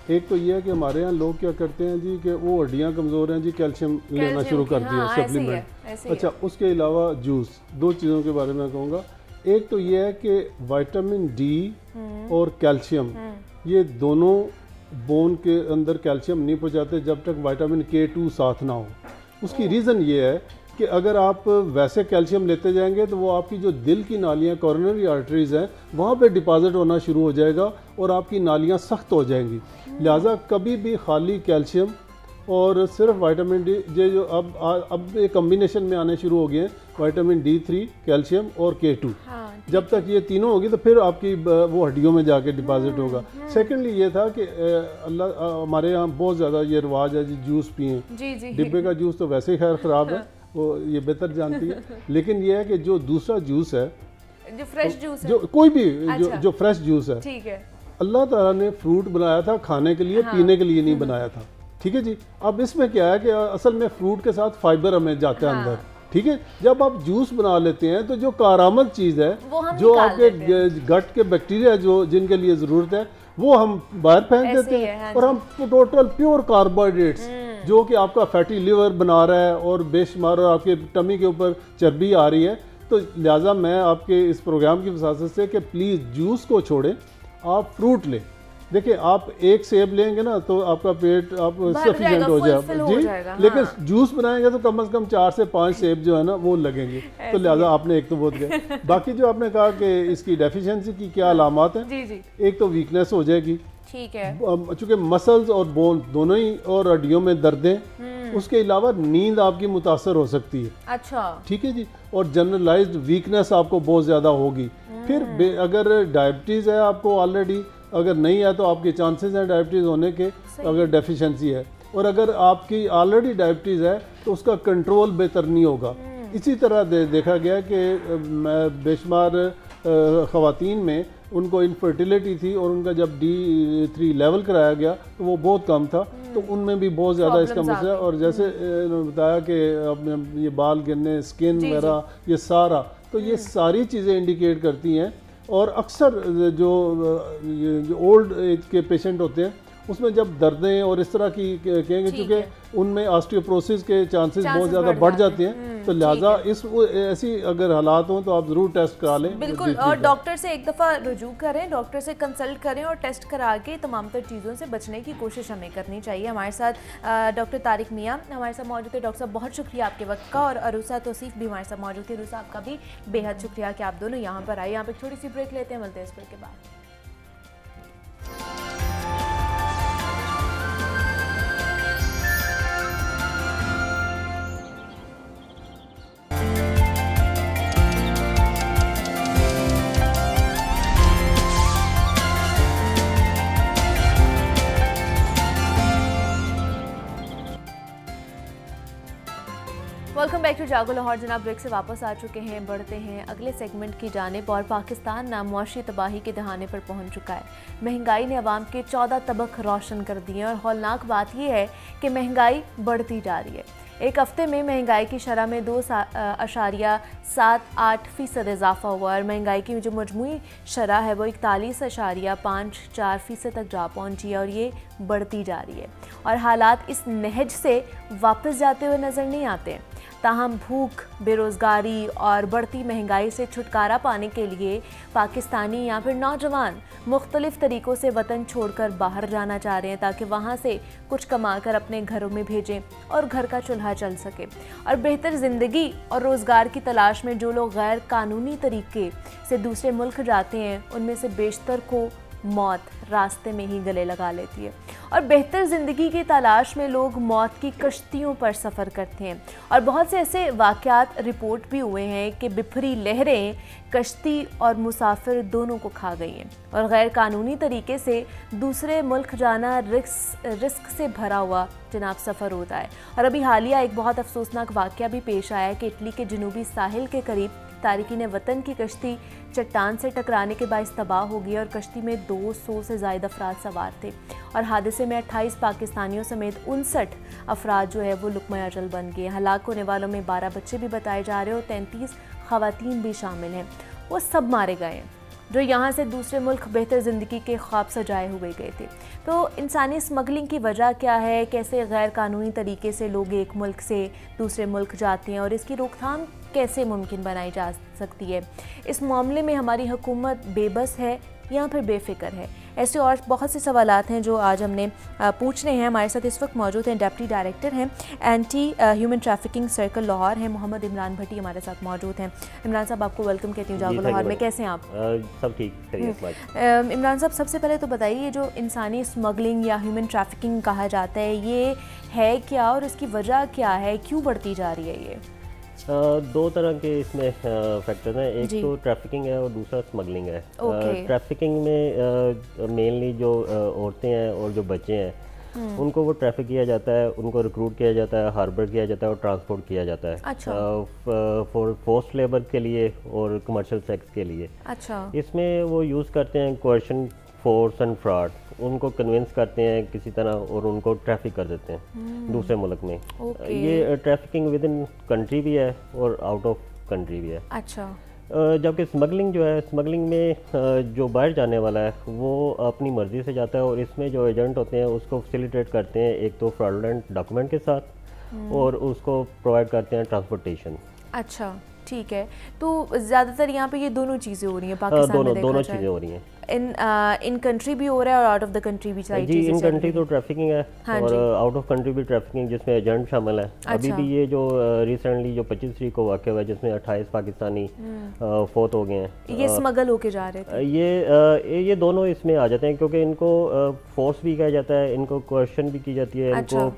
एक तो ये है कि हमारे यहाँ लोग क्या करते हैं जी कि वो हड्डियाँ कमज़ोर हैं जी, कैल्शियम लेना शुरू कर दिया, सप्लीमेंट। अच्छा, उसके अलावा जूस, दो चीज़ों के बारे में कहूँगा। एक तो ये है कि विटामिन डी और कैल्शियम ये दोनों बोन के अंदर कैल्शियम नहीं पहुँचाते जब तक विटामिन K2 साथ ना हो। उसकी रीज़न ये है कि अगर आप वैसे कैल्शियम लेते जाएंगे तो वो आपकी जो दिल की नालियाँ, कोरोनरी आर्टरीज़ हैं, वहाँ पे डिपॉजिट होना शुरू हो जाएगा और आपकी नालियाँ सख्त हो जाएंगी। लिहाजा कभी भी खाली कैल्शियम और सिर्फ विटामिन डी जो अब ये कम्बिनेशन में आने शुरू हो गए हैं, विटामिन D3, कैल्शियम और K2। जब तक ये तीनों होगी तो फिर आपकी वो हड्डियों में जाके डिपॉजिट होगा। सेकेंडली ये था कि अल्लाह हमारे यहाँ बहुत ज़्यादा ये रिवाज है जी जूस पिए। डिब्बे का जूस तो वैसे ही खैर ख़राब है, वो ये बेहतर जानती है, लेकिन ये है कि जो दूसरा जूस है, जो फ्रेश जूस है, जो कोई भी जो फ्रेश जूस है, ठीक है, अल्लाह ताला ने फ्रूट बनाया था खाने के लिए, पीने के लिए नहीं बनाया था। ठीक है जी। अब इसमें क्या है कि असल में फ्रूट के साथ फाइबर हमें जाता है अंदर। ठीक है, जब आप जूस बना लेते हैं तो जो कारामद चीज़ है, जो आपके गट के बैक्टीरिया जो जिनके लिए ज़रूरत है, वो हम बाहर फेंक देते हैं और हम टोटल प्योर कार्बोहाइड्रेट्स जो कि आपका फैटी लिवर बना रहा है और बेशुमार आपके टमी के ऊपर चर्बी आ रही है। तो लिहाजा मैं आपके इस प्रोग्राम की वसासत से कि प्लीज़ जूस को छोड़ें, आप फ्रूट लें। देखिए, आप एक सेब लेंगे ना तो आपका पेट आप सफिशिएंट हो जाएगा जी, लेकिन जूस बनाएंगे तो कम से कम 4 से 5 सेब जो है ना वो लगेंगे। तो लिहाजा आपने एक तो बहुत गए। बाकी जो आपने कहा कि इसकी डेफिशिएंसी की क्या अलामात हैं, एक तो वीकनेस हो जाएगी, ठीक है, चूँकि मसल्स और बोन दोनों ही और हड्डियों में दर्दें, उसके अलावा नींद आपकी मुतासर हो सकती है। अच्छा, ठीक है जी। और जनरलाइज्ड वीकनेस आपको बहुत ज़्यादा होगी। फिर अगर डायबिटीज़ है आपको ऑलरेडी, अगर नहीं है तो आपके चांसेस हैं डायबिटीज़ होने के, अगर डेफिशिएंसी है। और अगर आपकी ऑलरेडी डायबिटीज़ है तो उसका कंट्रोल बेहतर नहीं होगा। इसी तरह देखा गया कि बेशुमार ख़वातीन में उनको इनफर्टिलिटी थी और उनका जब D3 लेवल कराया गया तो वो बहुत कम था, तो उनमें भी बहुत ज़्यादा इसका मसला है। और जैसे बताया कि अपने ये बाल गिरने, स्किन वगैरह, ये सारा, तो ये सारी चीज़ें इंडिकेट करती हैं। और अक्सर जो ओल्ड एज के पेशेंट होते हैं उसमें जब दर्दें और इस तरह की कहेंगे, क्योंकि उनमें ऑस्टियोपोरोसिस के चांसेस बहुत ज़्यादा बढ़ जाते हैं, तो लिहाजा ऐसी अगर हालात हों तो आप ज़रूर टेस्ट करा लें। बिल्कुल, और डॉक्टर से एक दफ़ा रुजू करें, डॉक्टर से कंसल्ट करें और टेस्ट करा के तमाम तर चीज़ों से बचने की कोशिश हमें करनी चाहिए। हमारे साथ डॉक्टर तारिक मियाँ हमारे साथ मौजूद है। डॉक्टर साहब, बहुत शुक्रिया आपके वक्त का, और अरूसा तौसीफ भी हमारे साथ मौजूद है। अरूसा, आपका भी बेहद शुक्रिया कि आप दोनों यहाँ पर आए। यहाँ पर एक छोटी सी ब्रेक लेते हैं, मिलते हैं इस ब्रेक के बाद। वेलकम बैक टू जागो लाहौर। जनाब, ब्रेक से वापस आ चुके हैं। बढ़ते हैं अगले सेगमेंट की जानिब। और पाकिस्तान नामुआशी तबाही के दहाने पर पहुंच चुका है। महंगाई ने अवाम के 14 तबक रोशन कर दिए हैं और हौलनाक बात यह है कि महंगाई बढ़ती जा रही है। एक हफ्ते में महंगाई की शरह में 2.78% इजाफा हुआ और महंगाई की जो मजमूई शरह है वो 41.54% तक जा पहुंची है और ये बढ़ती जा रही है। और हालात इस नहज से वापस जाते हुए नज़र नहीं आते। ताहम भूख, बेरोज़गारी और बढ़ती महंगाई से छुटकारा पाने के लिए पाकिस्तानी या फिर नौजवान मुख्तलिफ तरीक़ों से वतन छोड़कर बाहर जाना चाह रहे हैं ताकि वहाँ से कुछ कमा कर अपने घरों में भेजें और घर का चूल्हा चल सके। और बेहतर ज़िंदगी और रोज़गार की तलाश में जो लोग गैर कानूनी तरीके से दूसरे मुल्क जाते हैं उनमें से बेशतर को मौत रास्ते में ही गले लगा लेती है। और बेहतर ज़िंदगी की तलाश में लोग मौत की कश्तियों पर सफ़र करते हैं। और बहुत से ऐसे वाक़यात रिपोर्ट भी हुए हैं कि बिफरी लहरें कश्ती और मुसाफिर दोनों को खा गई हैं और गैर कानूनी तरीके से दूसरे मुल्क जाना रिस्क से भरा हुआ जनाब सफ़र होता है। और अभी हालिया एक बहुत अफसोसनाक वाक़या भी पेश आया है कि इटली के जनूबी साहिल के करीब तारिकीन वतन की कश्ती चट्टान से टकराने के बाइस तबाह हो गई और कश्ती में 200 से ज़ायद अफराद सवार थे। और हादसे में 28 पाकिस्तानियों समेत 59 अफराद जो है वो लुक़मा अजल बन गए। हलाक होने वालों में 12 बच्चे भी बताए जा रहे हैं और 33 ख़वातीन भी शामिल हैं। वो सब मारे गए हैं जो यहाँ से दूसरे मुल्क बेहतर ज़िंदगी के ख्वाब सजाए हुए गए थे। तो इंसानी स्मगलिंग की वजह क्या है, कैसे गैर कानूनी तरीके से लोग एक मुल्क से दूसरे मुल्क जाते हैं और इसकी रोकथाम कैसे मुमकिन बनाई जा सकती है। इस मामले में हमारी हुकूमत बेबस है यहाँ पर बेफिक्र है? ऐसे और बहुत से सवालात हैं जो आज हमने पूछने हैं। हमारे साथ इस वक्त मौजूद हैं डिप्टी डायरेक्टर हैं anti human trafficking circle Lahore हैं, मोहम्मद इमरान भट्टी हमारे साथ मौजूद हैं। इमरान साहब, आपको वेलकम कहती हूँ जागो लाहौर में। कैसे हैं आप? सब ठीक। इमरान साहब, सबसे पहले तो बताइए, ये जो इंसानी स्मगलिंग या ह्यूमन ट्रैफिकिंग कहा जाता है, ये है क्या और इसकी वजह क्या है, क्यों बढ़ती जा रही है ये? दो तरह के इसमें फैक्टर्स हैं, एक तो ट्रैफिकिंग है और दूसरा स्मगलिंग है। ट्रैफिकिंग में मेनली जो औरतें हैं और जो बच्चे हैं उनको वो ट्रैफिक किया जाता है, उनको रिक्रूट किया जाता है, हार्बर किया जाता है और ट्रांसपोर्ट किया जाता है। अच्छा। फॉर फोर्स्ड लेबर के लिए और कमर्शियल सेक्स के लिए। अच्छा। इसमें वो यूज़ करते हैं कोएर्शन, फोर्स एंड फ्रॉड, उनको कन्विंस करते हैं किसी तरह और उनको ट्रैफिक कर देते हैं दूसरे मुल्क में। ये ट्रैफिकिंग विद इन कंट्री भी है और आउट ऑफ कंट्री भी है। अच्छा। जबकि स्मगलिंग जो है, स्मगलिंग में जो बाहर जाने वाला है वो अपनी मर्ज़ी से जाता है और इसमें जो एजेंट होते हैं उसको फैसिलिटेट करते हैं एक तो फ्रॉडुलेंट डॉक्यूमेंट के साथ और उसको प्रोवाइड करते हैं ट्रांसपोर्टेशन। अच्छा, ठीक है। तो ज़्यादातर यहाँ पे ये दोनों चीज़ें हो रही हैं पाकिस्तान में? दोनों चीज़ें हो रही हैं। इन कंट्री भी हो रहा है और आउट ऑफ द कंट्री भी? जी, इन कंट्री तो ट्रैफिकिंग है और आउट ऑफ कंट्री भी ट्रैफिकिंग, जिसमें एजेंट शामिल है। अभी भी ये जो रिसेंटली जो 25 तारीख को वाक़या हुआ है जिसमें 28 पाकिस्तानी फौत हो गए हैं, ये स्मगल होके जा रहे थे। ये दोनों इसमें आ जाते हैं क्योंकि इनको फोर्स भी किया जाता है, इनको क्वेश्चन भी की जाती है, इनको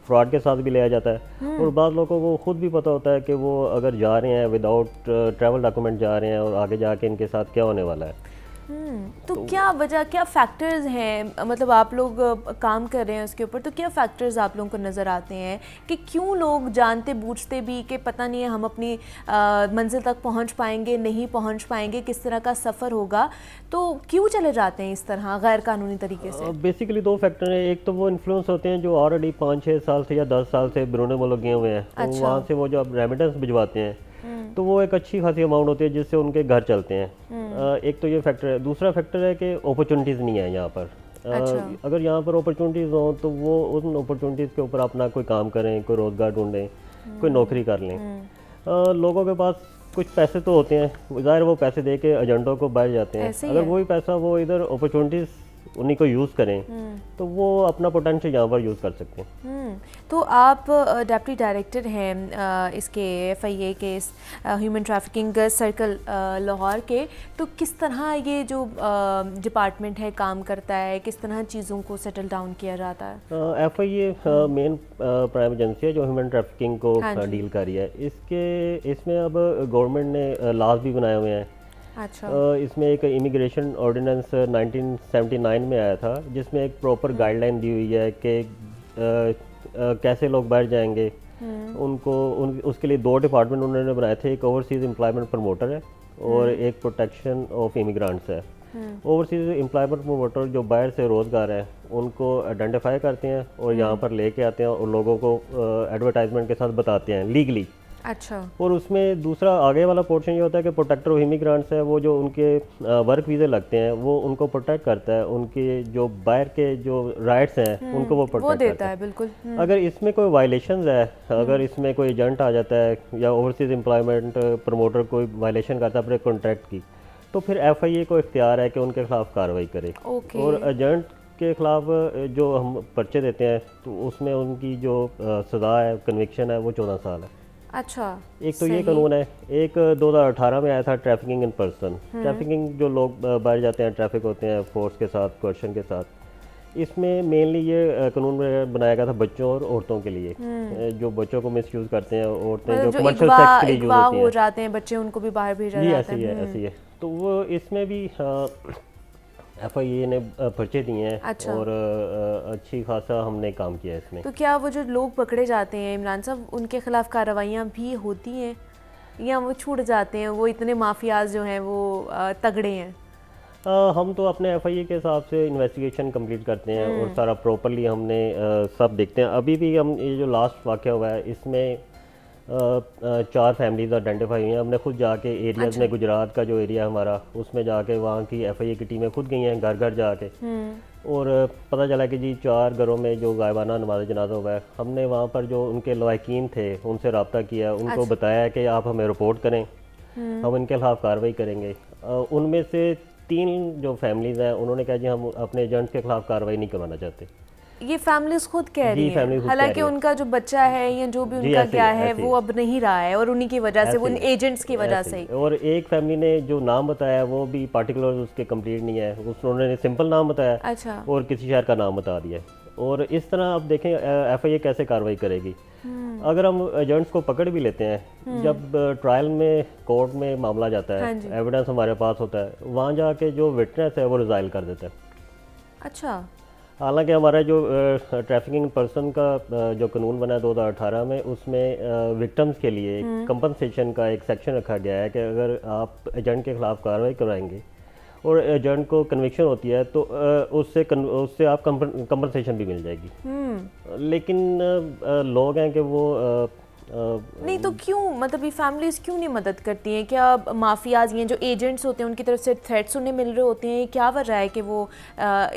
फ्रॉड के साथ भी लिया जाता है और बाद लोगों को खुद भी पता होता है कि वो अगर जा रहे हैं विदाउट ट्रैवल डॉक्यूमेंट जा रहे हैं और आगे जाके इनके साथ क्या होने वाला है। तो क्या वजह, क्या फैक्टर्स हैं, मतलब आप लोग काम कर रहे हैं उसके ऊपर, तो क्या फैक्टर्स आप लोगों को नज़र आते हैं कि क्यों लोग जानते बूझते भी कि पता नहीं है हम अपनी मंजिल तक पहुंच पाएंगे, नहीं पहुंच पाएंगे, किस तरह का सफ़र होगा, तो क्यों चले जाते हैं इस तरह गैर कानूनी तरीके से? बेसिकली दो फैक्टर हैं। एक तो वो इन्फ्लुएंस होते हैं जो ऑलरेडी 5-6 साल से या 10 साल से बैरून मुल्क गए हुए हैं। अच्छा। तो वहाँ से वो जो अब रेमिटेंस भिजवाते हैं तो वो एक अच्छी खासी अमाउंट होती है जिससे उनके घर चलते हैं। एक तो ये फैक्टर है। दूसरा फैक्टर है कि अपॉर्चुनिटीज़ नहीं है यहाँ पर। अच्छा। अगर यहाँ पर अपॉर्चुनिटीज़ हों तो वो उन अपॉर्चुनिटीज़ के ऊपर अपना कोई काम करें, कोई रोज़गार ढूंढें, कोई नौकरी कर लें। लोगों के पास कुछ पैसे तो होते हैं, ज़ाहिर वो पैसे दे के एजेंटों को बैठ जाते हैं। अगर वही पैसा वो इधर अपॉर्चुनिटीज़ उन्हीं को यूज़ करें तो वो अपना पोटेंशियल यहाँ पर यूज़ कर सकते हैं। तो आप डिप्टी डायरेक्टर हैं इसके FIA के ह्यूमन ट्रैफिकिंग सर्कल लाहौर के, तो किस तरह ये जो डिपार्टमेंट है काम करता है, किस तरह चीज़ों को सेटल डाउन किया जाता है? FIA मेन प्राइम एजेंसी है जो ह्यूमन ट्रैफिकिंग को डील कर रही है। इसमें अब गवर्नमेंट ने लॉज भी बनाए हुए हैं। अच्छा। इसमें एक इमिग्रेशन ऑर्डिनेंस 1979 में आया था जिसमें एक प्रॉपर गाइडलाइन दी हुई है कि कैसे लोग बाहर जाएंगे। उसके लिए 2 डिपार्टमेंट उन्होंने बनाए थे, एक ओवरसीज एम्प्लॉयमेंट प्रमोटर है और एक प्रोटेक्शन ऑफ इमिग्रेंट्स है। ओवरसीज एम्प्लॉयमेंट प्रमोटर जो बाहर से रोज़गार है उनको आइडेंटिफाई करते हैं और यहाँ पर लेके आते हैं और लोगों को एडवर्टाइजमेंट के साथ बताते हैं लीगली। अच्छा। और उसमें दूसरा आगे वाला पोर्शन ये होता है कि प्रोटेक्टर ऑफ इमिग्रेंट्स है, वो जो उनके वर्क वीज़े लगते हैं वो उनको प्रोटेक्ट करता है, उनके जो बाहर के जो राइट्स हैं उनको वो प्रोटेक्ट करता है। बिल्कुल। अगर इसमें कोई वायलेशंस है, अगर इसमें कोई एजेंट आ जाता है या ओवरसीज एम्प्लॉयमेंट प्रमोटर कोई वायलेशन करता है अपने कॉन्ट्रैक्ट की, तो फिर FIA को इख्तियार है कि उनके खिलाफ कार्रवाई करे। और एजेंट के खिलाफ जो हम पर्चे देते हैं तो उसमें उनकी जो सज़ा है, कन्विक्शन है, वो 14 साल है। अच्छा। एक तो ये कानून है। एक 2018 में आया था ट्रैफिकिंग इन पर्सन। ट्रैफिकिंग जो लोग बाहर जाते हैं, ट्रैफिक होते हैं फोर्स के साथ, क्वेश्चन के साथ। इसमें मेनली ये कानून बनाया गया था बच्चों और औरतों के लिए, जो बच्चों को मिसयूज करते हैं, औरतें जो कमर्शियल सेक्स के लिए यूज होती हैं, हो जाते हैं बच्चे, उनको भी बाहर भेजा जाता है। ऐसी है। तो वो इसमें भी FIA ने पर्चे दिए हैं। अच्छा। और अच्छी खासा हमने काम किया इसमें। तो क्या वो जो लोग पकड़े जाते हैं इमरान साहब, उनके खिलाफ कार्रवाइयाँ भी होती हैं या वो छूट जाते हैं? वो इतने माफियाज जो हैं वो तगड़े हैं? हम तो अपने FIA के हिसाब से इन्वेस्टिगेशन कंप्लीट करते हैं और सारा प्रॉपरली हमने सब देखते हैं। अभी भी हम ये जो लास्ट वाक़या हुआ है इसमें 4 फैमिलीज आइडेंटिफाई हुई हैं। हमने खुद जाके एरियाज़ में, गुजरात का जो एरिया हमारा, उसमें जाके वहाँ की FIA की टीमें खुद गई हैं घर घर जाके, और पता चला कि जी 4 घरों में जो गायबाना नमाज जनाजा हुआ है। हमने वहाँ पर जो उनके लवाकिन थे उनसे रब्ता किया, उनको बताया कि आप हमें रिपोर्ट करें, हम इनके खिलाफ कार्रवाई करेंगे। उनमें से 3 जो फैमिलीज हैं उन्होंने कहा जी हम अपने एजेंट के खिलाफ कार्रवाई नहीं करवाना चाहते। ये फैमिलीज खुद कह रही हैं, हालांकि उनका जो बच्चा है या जो भी उनका क्या है वो अब नहीं रहा है और उन्हीं की वजह से, वो उन एजेंट्स की वजह से ही। और एक फैमिली ने जो नाम बताया वो भी पार्टिकुलर उसके कंप्लीट नहीं है, उन्होंने सिंपल नाम बताया। अच्छा। और किसी शहर का नाम बता दिया। और इस तरह आप देखें FIA कैसे कार्रवाई करेगी। अगर हम एजेंट्स को पकड़ भी लेते हैं, जब ट्रायल में कोर्ट में मामला जाता है, एविडेंस हमारे पास होता है, वहाँ जाके जो विटनेस है वो रिजाइल कर देता है। अच्छा। हालांकि हमारा जो ट्रैफिकिंग पर्सन का जो कानून बना है 2018 में, उसमें विक्टिम्स के लिए कंपनसेशन का एक सेक्शन रखा गया है कि अगर आप एजेंट के खिलाफ कार्रवाई कराएंगे और एजेंट को कन्विक्शन होती है तो उससे आप कंपनसेशन भी मिल जाएगी। लेकिन लोग हैं कि वो नहीं, तो क्यों, मतलब ये फैमिलीज क्यों नहीं मदद करती हैं? क्या माफियाज ये जो एजेंट्स होते हैं उनकी तरफ से थ्रेट्स उन्हें मिल रहे होते हैं? क्या वजह है कि वो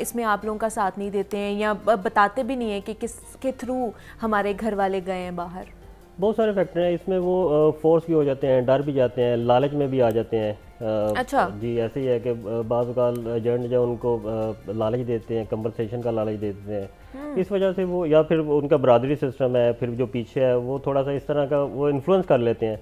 इसमें आप लोगों का साथ नहीं देते हैं या बताते भी नहीं है कि किसके थ्रू हमारे घर वाले गए हैं बाहर? बहुत सारे फैक्टर हैं इसमें, वो फोर्स भी हो जाते हैं, डर भी जाते हैं, लालच में भी आ जाते हैं। अच्छा जी, ऐसे ही है कि बाज़ एजेंट जो उनको लालच देते हैं, कंपनसेशन का लालच देते हैं, इस वजह से वो, या फिर उनका बरादरी सिस्टम है, फिर जो पीछे है वो थोड़ा सा इस तरह का वो इन्फ्लुएंस कर लेते हैं,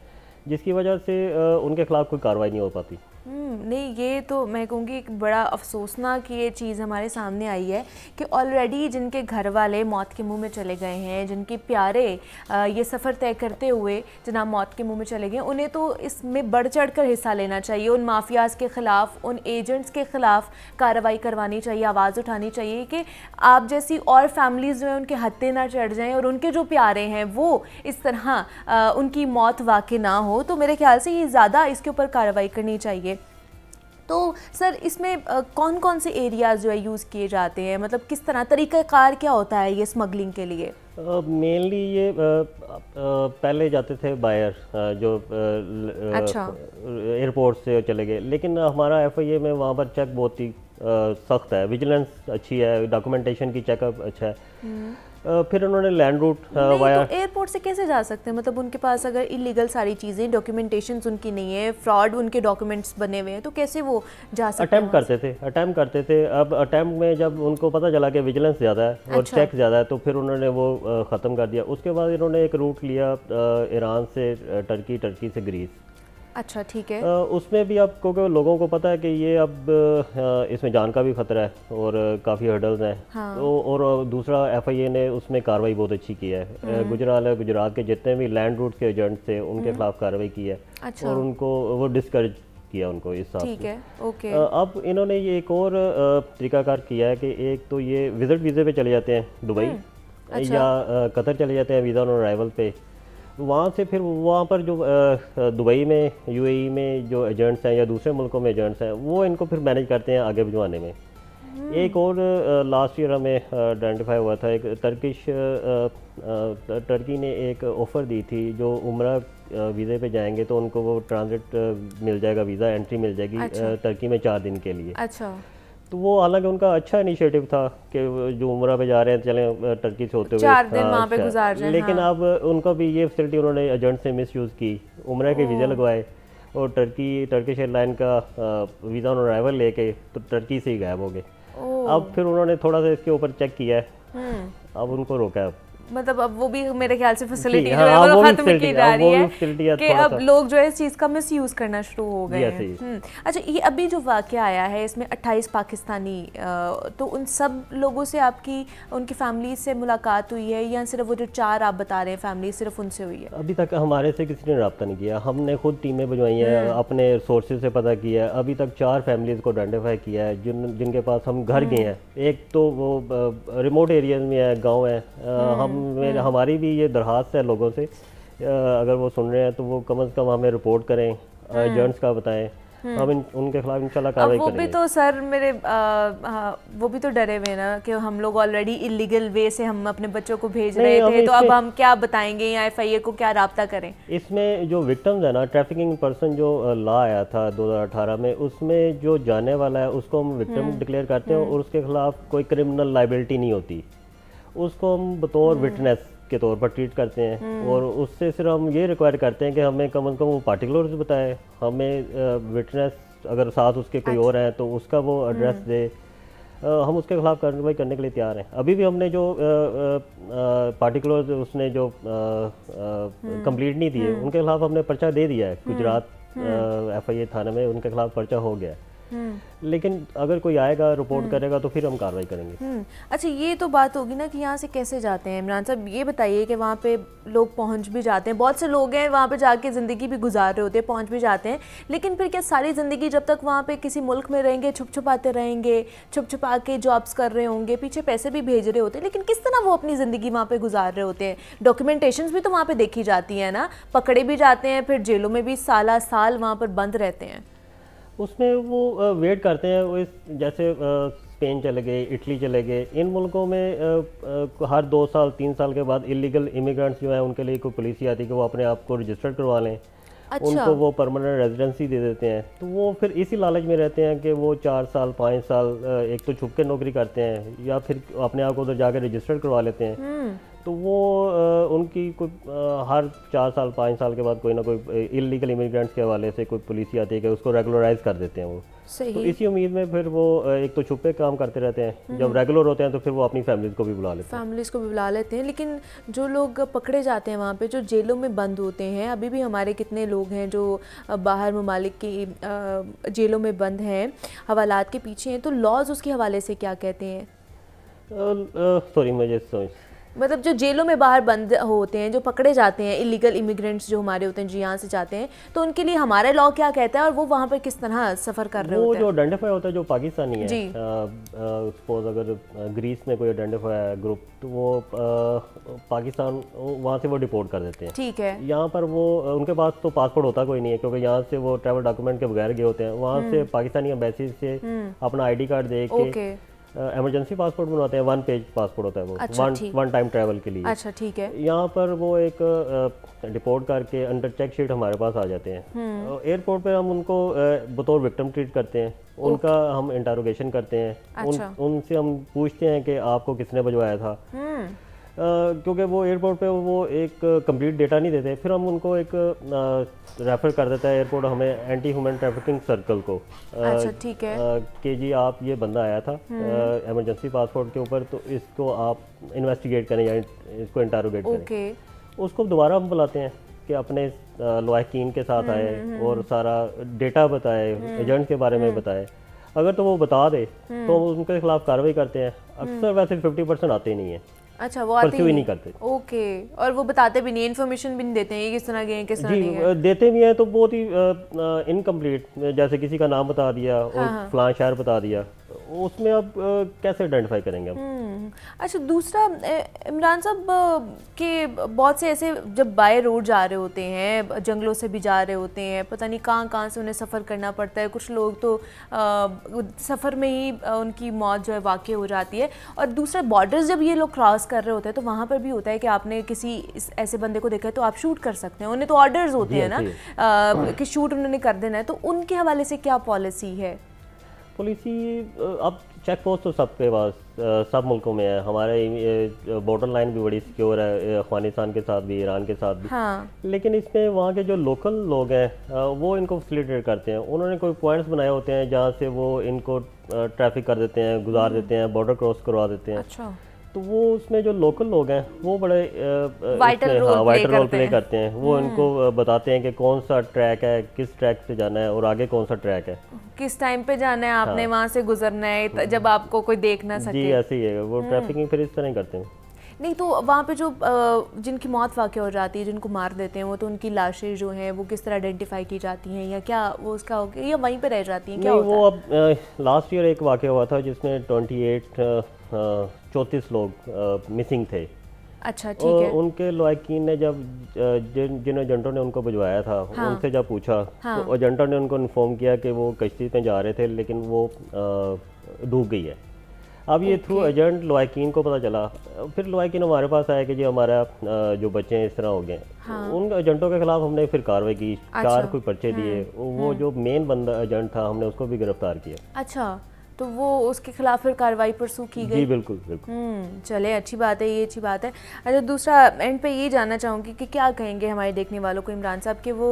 जिसकी वजह से उनके खिलाफ कोई कार्रवाई नहीं हो पाती। नहीं, ये तो मैं कहूँगी एक बड़ा अफसोसनाक ये चीज़ हमारे सामने आई है कि ऑलरेडी जिनके घर वाले मौत के मुंह में चले गए हैं, जिनके प्यारे ये सफ़र तय करते हुए जनाब मौत के मुंह में चले गए, उन्हें तो इसमें बढ़ चढ़ कर हिस्सा लेना चाहिए। उन माफियाज के ख़िलाफ़, उन एजेंट्स के ख़िलाफ़ कार्रवाई करवानी चाहिए, आवाज़ उठानी चाहिए कि आप जैसी और फैमिलीज़ जो हैं उनके हत्थे ना चढ़ जाएँ और उनके जो प्यारे हैं वो इस तरह उनकी मौत वाक़ई ना हो। तो मेरे ख्याल से ये ज़्यादा इसके ऊपर कार्रवाई करनी चाहिए। तो सर, इसमें कौन कौन से एरियाज़ जो है यूज़ किए जाते हैं, मतलब किस तरह तरीक़ाकार क्या होता है ये स्मगलिंग के लिए? मेनली ये पहले जाते थे बायर जो अच्छा एयरपोर्ट से चले गए, लेकिन हमारा FIA में वहाँ पर चेक बहुत ही सख्त है, विजिलेंस अच्छी है, डॉक्यूमेंटेशन की चेकअप अच्छा है। फिर उन्होंने लैंड रूट वाया। तो एयरपोर्ट से कैसे जा सकते हैं? मतलब उनके पास अगर इलीगल सारी चीज़ें, डॉक्यूमेंटेशन उनकी नहीं है, फ्रॉड उनके डॉक्यूमेंट्स बने हुए हैं, तो कैसे वो जा सकते हैं? अटैम्प्ट करते थे। अब अटैम्प्ट में जब उनको पता चला कि विजिलेंस ज़्यादा है और चेक ज़्यादा है तो फिर उन्होंने वो ख़त्म कर दिया। उसके बाद इन्होंने एक रूट लिया ईरान से टर्की, टर्की से ग्रीस। अच्छा, ठीक है। उसमें भी आपको लोगों को पता है कि ये अब इसमें जान का भी खतरा है और काफ़ी हर्डल्स हैं। हाँ। तो और दूसरा FIA ने उसमें कार्रवाई बहुत अच्छी की है। गुजरात के जितने भी लैंड रूट के एजेंट थे उनके खिलाफ कार्रवाई की है। अच्छा। और उनको वो डिस्करेज किया उनको इस हिसाब से। ठीक है, ओके। अब इन्होंने ये एक और तरीकाकार किया है कि एक तो ये विजिट वीज़े पे चले जाते हैं दुबई, या कतर चले जाते हैं वीज़ा ऑन अराइवल पे। वहाँ से फिर वहाँ पर जो दुबई में, UAE में जो एजेंट्स हैं या दूसरे मुल्कों में एजेंट्स हैं वो इनको फिर मैनेज करते हैं आगे भिजवाने में। एक और लास्ट ईयर हमें आइडेंटिफाई हुआ था, एक टर्की ने एक ऑफ़र दी थी, जो उम्रा वीज़े पे जाएंगे तो उनको वो ट्रांजिट मिल जाएगा, वीज़ा एंट्री मिल जाएगी। अच्छा। टर्की में 4 दिन के लिए। अच्छा। तो वो हालांकि उनका अच्छा इनिशिएटिव था कि जो उम्रा पे जा रहे हैं चलें टर्की से होते हुए 4 दिन वहाँ पे गुजार जाएं। लेकिन अब उनका भी ये फैसिलिटी उन्होंने एजेंट से मिसयूज़ की, उम्रा के वीज़ा लगवाए और टर्किश एयरलाइन का वीज़ा ऑन अराइवल लेके तो टर्की से ही गायब हो गए। अब फिर उन्होंने थोड़ा सा इसके ऊपर चेक किया है, अब उनको रोका है। मतलब अब वो भी मेरे ख्याल से फैसिलिटी जो है वो खत्म की जा रही है कि अब लोग जो है इस चीज़ का मिसयूज़ करना शुरू हो गए हैं। अच्छा, ये अभी जो वाक़या आया है इसमें 28 पाकिस्तानी, तो उन सब लोगों से आपकी, उनकी फैमिली से मुलाकात हुई है या सिर्फ वो जो 4 आप बता रहे हैं फैमिली सिर्फ उनसे हुई है? अभी तक हमारे से किसी ने रब्ता नहीं किया, हमने खुद टीमें भिजवाई हैं, अपने सोर्सेज से पता किया है। अभी तक 4 फैमिलीज़ को आइडेंटिफाई किया है जिनके पास हम घर गए हैं। एक तो वो रिमोट एरियाज में है, गाँव है। हमारी भी ये दरख्वास्त है लोगों से, अगर वो सुन रहे हैं तो वो कम से कम हमें रिपोर्ट करें, एजेंट्स का बताएं, हम उनके खिलाफ इंशाल्लाह कार्रवाई करेंगे। वो भी तो सर मेरे वो भी तो डरे हुए ना कि हम लोग ऑलरेडी इलीगल वे से हम अपने बच्चों को भेज रहे थे, तो अब हम क्या बताएंगे या FIA को क्या राब्ता करें? इसमें जो विक्टिम्स है ना, ट्रैफिकिंग पर्सन जो लॉ आया था 2018 में, उसमें जो जाने वाला है उसको हम विक्टिम डिक्लेयर करते हैं और उसके खिलाफ कोई क्रिमिनल लाइबिलिटी नहीं होती, उसको हम बतौर विटनेस के तौर पर ट्रीट करते हैं। और उससे सिर्फ हम ये रिक्वायर करते हैं कि हमें कम से कम वो पार्टिकुलर्स बताए, हमें विटनेस अगर साथ उसके कोई और है तो उसका वो एड्रेस दे, हम उसके खिलाफ कार्रवाई करने के लिए तैयार हैं। अभी भी हमने जो पार्टिकुलर उसने जो कंप्लीट नहीं दिए उनके खिलाफ हमने पर्चा दे दिया है, गुजरात FIA थाने में उनके खिलाफ पर्चा हो गया है। लेकिन अगर कोई आएगा रिपोर्ट करेगा तो फिर हम कार्रवाई करेंगे। अच्छा, ये तो बात होगी ना कि यहाँ से कैसे जाते हैं। इमरान साहब ये बताइए कि वहाँ पे लोग पहुँच भी जाते हैं, बहुत से लोग हैं वहाँ पे जाके ज़िंदगी भी गुजार रहे होते हैं, पहुँच भी जाते हैं, लेकिन फिर क्या सारी ज़िंदगी जब तक वहाँ पे किसी मुल्क में रहेंगे छुप छुपाते रहेंगे, छुप छुपा के जॉब्स कर रहे होंगे, पीछे पैसे भी भेज रहे होते हैं, लेकिन किस तरह वो अपनी ज़िंदगी वहाँ पर गुजार रहे होते हैं? डॉक्यूमेंटेशन भी तो वहाँ पर देखी जाती है ना, पकड़े भी जाते हैं, फिर जेलों में भी साल साल वहाँ पर बंद रहते हैं। उसमें वो वेट करते हैं, वो जैसे स्पेन चले गए, इटली चले गए, इन मुल्कों में हर 2 साल 3 साल के बाद इलीगल इमिग्रेंट्स जो है उनके लिए कोई पॉलिसी आती है कि वो अपने आप को रजिस्टर करवा लें। अच्छा। उनको वो परमानेंट रेजिडेंसी दे देते हैं, तो वो फिर इसी लालच में रहते हैं कि वो 4 साल 5 साल एक तो छुप के नौकरी करते हैं या फिर अपने आप को उधर जाकर रजिस्टर करवा लेते हैं। तो वो उनकी कोई हर 4 साल 5 साल के बाद कोई ना कोई इलीगल इमिग्रेंट्स के हवाले से कोई पॉलिसी आती है कि उसको रेगुलराइज कर देते हैं वो। सही। तो इसी उम्मीद में फिर वो एक तो छुपे काम करते रहते हैं, जब रेगुलर होते हैं तो फिर वो अपनी फैमिलीज को भी बुला लेते हैं। लेकिन जो लोग पकड़े जाते हैं वहाँ पे, जो जेलों में बंद होते हैं, अभी भी हमारे कितने लोग हैं जो बाहर ममालिक की जेलों में बंद हैं, हवालात के पीछे हैं, तो लॉज उसके हवाले से क्या कहते हैं? सॉरी मुझे समझ मतलब जो जेलों में बाहर बंद होते हैं, जो पकड़े जाते हैं इलीगल इमिग्रेंट्स जो हमारे होते हैं, जो यहाँ से जाते हैं, तो उनके लिए हमारा लॉ क्या कहता है और वो वहाँ पर किस तरह सफ़र कर रहे होते हैं? वो जो आइडेंटिफाई होता है जो पाकिस्तानी है, सपोज अगर ग्रीस में कोई आइडेंटिफाई है ग्रुप, तो वो पाकिस्तान वहाँ से वो डिपोर्ट कर देते हैं। ठीक है। यहाँ पर वो उनके पास तो पासपोर्ट होता कोई नहीं है, क्योंकि यहाँ से वो ट्रैवल डॉक्यूमेंट के बगैर गए होते हैं। वहाँ से पाकिस्तानी एम्बेसी से अपना ID कार्ड दे के इमरजेंसी पासपोर्ट बनवाते हैं, 1 पेज पासपोर्ट होता है वो। अच्छा, वन टाइम ट्रैवल के लिए। अच्छा, ठीक है। यहाँ पर वो एक डिपोर्ट करके अंडर चेक शीट हमारे पास आ जाते हैं। एयरपोर्ट पे हम उनको बतौर विक्टिम ट्रीट करते हैं, उनका हम इंटरोगेशन करते हैं। अच्छा। उनसे हम पूछते हैं कि आपको किसने भिजवाया था, क्योंकि वो एयरपोर्ट पे वो एक कंप्लीट डेटा नहीं देते। फिर हम उनको एक रेफर कर देता है एयरपोर्ट हमें एंटी ह्यूमन ट्रैफिकिंग सर्कल को। अच्छा, ठीक है। कि जी आप ये बंदा आया था इमरजेंसी पासपोर्ट के ऊपर, तो इसको आप इन्वेस्टिगेट करें या इसको इंटरोगेट करें। उसको दोबारा हम बुलाते हैं कि अपने लवाहकीन के साथ आए और सारा डेटा बताए, एजेंट के बारे में बताए। अगर तो वो बता दे तो उनके खिलाफ कार्रवाई करते हैं। अक्सर वैसे 50% आते ही नहीं है। अच्छा, वो आते ही नहीं करते। ओके। और वो बताते भी नहीं, इन्फॉर्मेशन भी नहीं देते हैं ये किस तरह गए किस तरह नहीं गए? देते भी हैं तो बहुत ही इनकम्प्लीट, जैसे किसी का नाम बता दिया और फलां शहर बता दिया, उसमें अब कैसे आइडेंटिफाई करेंगे हम? अच्छा, दूसरा इमरान साहब के बहुत से ऐसे जब बाय रोड जा रहे होते हैं, जंगलों से भी जा रहे होते हैं, पता नहीं कहाँ से उन्हें सफ़र करना पड़ता है। कुछ लोग तो सफ़र में ही उनकी मौत जो है वाक़ई हो जाती है। और दूसरा बॉर्डर्स जब ये लोग क्रॉस कर रहे होते हैं तो वहाँ पर भी होता है कि आपने किसी ऐसे बंदे को देखा है तो आप शूट कर सकते हैं। उन्हें तो ऑर्डर्स होते हैं ना कि शूट उन्होंने कर देना है, तो उनके हवाले से क्या पॉलिसी है? पॉलिसी अब चेक पोस्ट तो सबके पास सब मुल्कों में है। हमारे बॉर्डर लाइन भी बड़ी सिक्योर है, अफगानिस्तान के साथ भी, ईरान के साथ भी। हाँ। लेकिन इसमें वहाँ के जो लोकल लोग हैं वो इनको फैसिलिटेट करते हैं। उन्होंने कोई पॉइंट्स बनाए होते हैं जहाँ से वो इनको ट्रैफिक कर देते हैं, गुजार देते हैं, बॉर्डर क्रॉस करवा देते हैं। अच्छा। तो वो उसमें जो लोकल लोग हैं वो बड़े वाइटल रोल प्ले करते हैं। वो इनको बताते हैं कि कौन सा ट्रैक है, किस ट्रैक से जाना है और आगे कौन सा ट्रैक है, किस टाइम पे जाना है, आपने वहाँ से गुजरना है जब आपको कोई देख ना सके। जी ऐसे ही है, वो ट्रैफिकिंग फिर इस तरह ही करते हैं। नहीं तो वहाँ पे जो जिनकी मौत वाक़ई हो जाती है, जिनको मार देते हैं, वो तो उनकी लाशें जो हैं वो किस तरह आइडेंटिफाई की जाती हैं या क्या वो उसका हो गया या वहीं पे रह जाती हैं? क्या होता है? वो अब लास्ट ईयर एक वाक़या हुआ था जिसमें 34 लोग मिसिंग थे। अच्छा, ठीक है। उनके लवाहकीन ने जब जिन एजेंटों ने उनको भिजवाया था उनसे जब पूछा तो एजेंटों ने उनको इन्फॉर्म किया कि वो कश्ती पे जा रहे थे लेकिन वो डूब गई है। अब ये थ्रू एजेंट लवाहकीन को पता चला, फिर लवाहकीन हमारे पास आया कि जी हमारा जो बच्चे हैं इस तरह हो गए। उन एजेंटों के खिलाफ हमने फिर कार्रवाई की। अच्छा। 4 कोई पर्चे दिए। वो जो मेन बंदा एजेंट था हमने उसको भी गिरफ्तार किया। अच्छा, तो वो उसके खिलाफ फिर कार्रवाई परसू की गई। जी बिल्कुल बिल्कुल। चले, अच्छी बात है, ये अच्छी बात है। अच्छा, दूसरा एंड पे ये जानना चाहूँगी कि क्या कहेंगे हमारे देखने वालों को इमरान साहब कि वो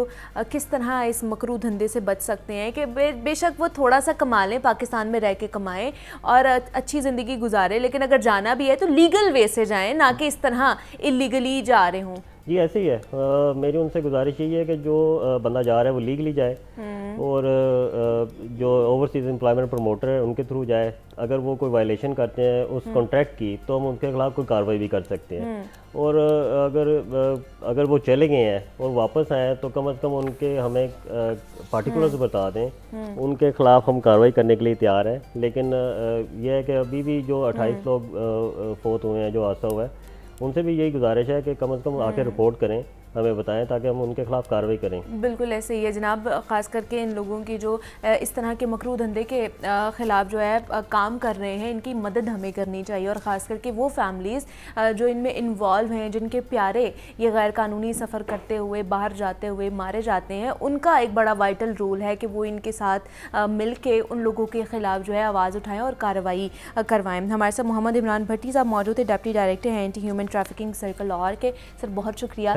किस तरह इस मकरू धंधे से बच सकते हैं कि बेशक वो थोड़ा सा कमा लें, पाकिस्तान में रह के कमाएं और अच्छी ज़िंदगी गुजारें, लेकिन अगर जाना भी है तो लीगल वे से जाएँ, ना कि इस तरह इलीगली जा रहे हों। जी ऐसे ही है। मेरी उनसे गुजारिश यही है कि जो बंदा जा रहा है वो लीगली जाए और जो ओवरसीज एम्प्लॉयमेंट प्रमोटर है उनके थ्रू जाए। अगर वो कोई वायलेशन करते हैं उस कॉन्ट्रैक्ट की तो हम उनके खिलाफ कोई कार्रवाई भी कर सकते हैं। और अगर वो चले गए हैं और वापस आए तो कम से कम उनके हमें पार्टिकुलर्स बता दें, उनके खिलाफ हम कार्रवाई करने के लिए तैयार हैं। लेकिन यह है कि अभी भी जो 28 लोग फोत हुए हैं, जो हादसा हुआ है, उनसे भी यही गुजारिश है कि कम से कम आके रिपोर्ट करें, हमें बताएं ताकि हम उनके खिलाफ कार्रवाई करें। बिल्कुल ऐसे ही है जनाब, ख़ास करके इन लोगों की जो इस तरह के मकरू धंधे के ख़िलाफ़ जो है काम कर रहे हैं, इनकी मदद हमें करनी चाहिए। और ख़ास करके वो फैमिलीज़ जो इनमें इन्वॉल्व हैं, जिनके प्यारे ये गैर कानूनी सफ़र करते हुए बाहर जाते हुए मारे जाते हैं, उनका एक बड़ा वाइटल रोल है कि वो इनके साथ मिल के उन लोगों के ख़िलाफ़ जो है आवाज़ उठाएँ और कार्रवाई करवाएँ। हमारे साथ मोहम्मद इमरान भट्टी साहब मौजूद है, डिप्टी डायरेक्टर हैं anti human trafficking circle Lahore के। सर बहुत शुक्रिया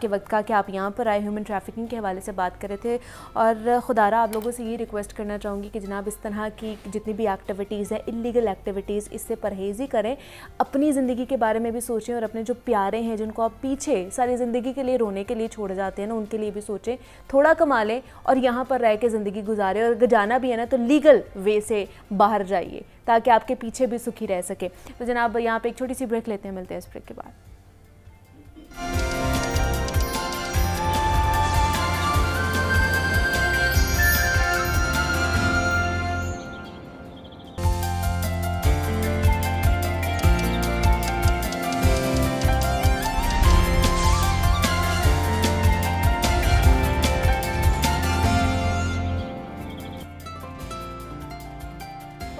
आपके वक्त का कि आप यहाँ पर आए, ह्यूमन ट्रैफिकिंग के हवाले से बात कर रहे थे। और खुदारा आप लोगों से ये रिक्वेस्ट करना चाहूँगी कि जनाब इस तरह की जितनी भी एक्टिविटीज़ हैं, इलीगल एक्टिविटीज़, इससे परहेज़ ही करें। अपनी ज़िंदगी के बारे में भी सोचें और अपने जो प्यारे हैं, जिनको आप पीछे सारी ज़िंदगी के लिए रोने के लिए छोड़ जाते हैं ना, उनके लिए भी सोचें। थोड़ा कमा लें और यहाँ पर रह के ज़िंदगी गुजारें, और जाना भी है ना तो लीगल वे से बाहर जाइए ताकि आपके पीछे भी सुखी रह सके। तो जनाब यहाँ पर एक छोटी सी ब्रेक लेते हैं, मिलते हैं इस ब्रेक के बाद।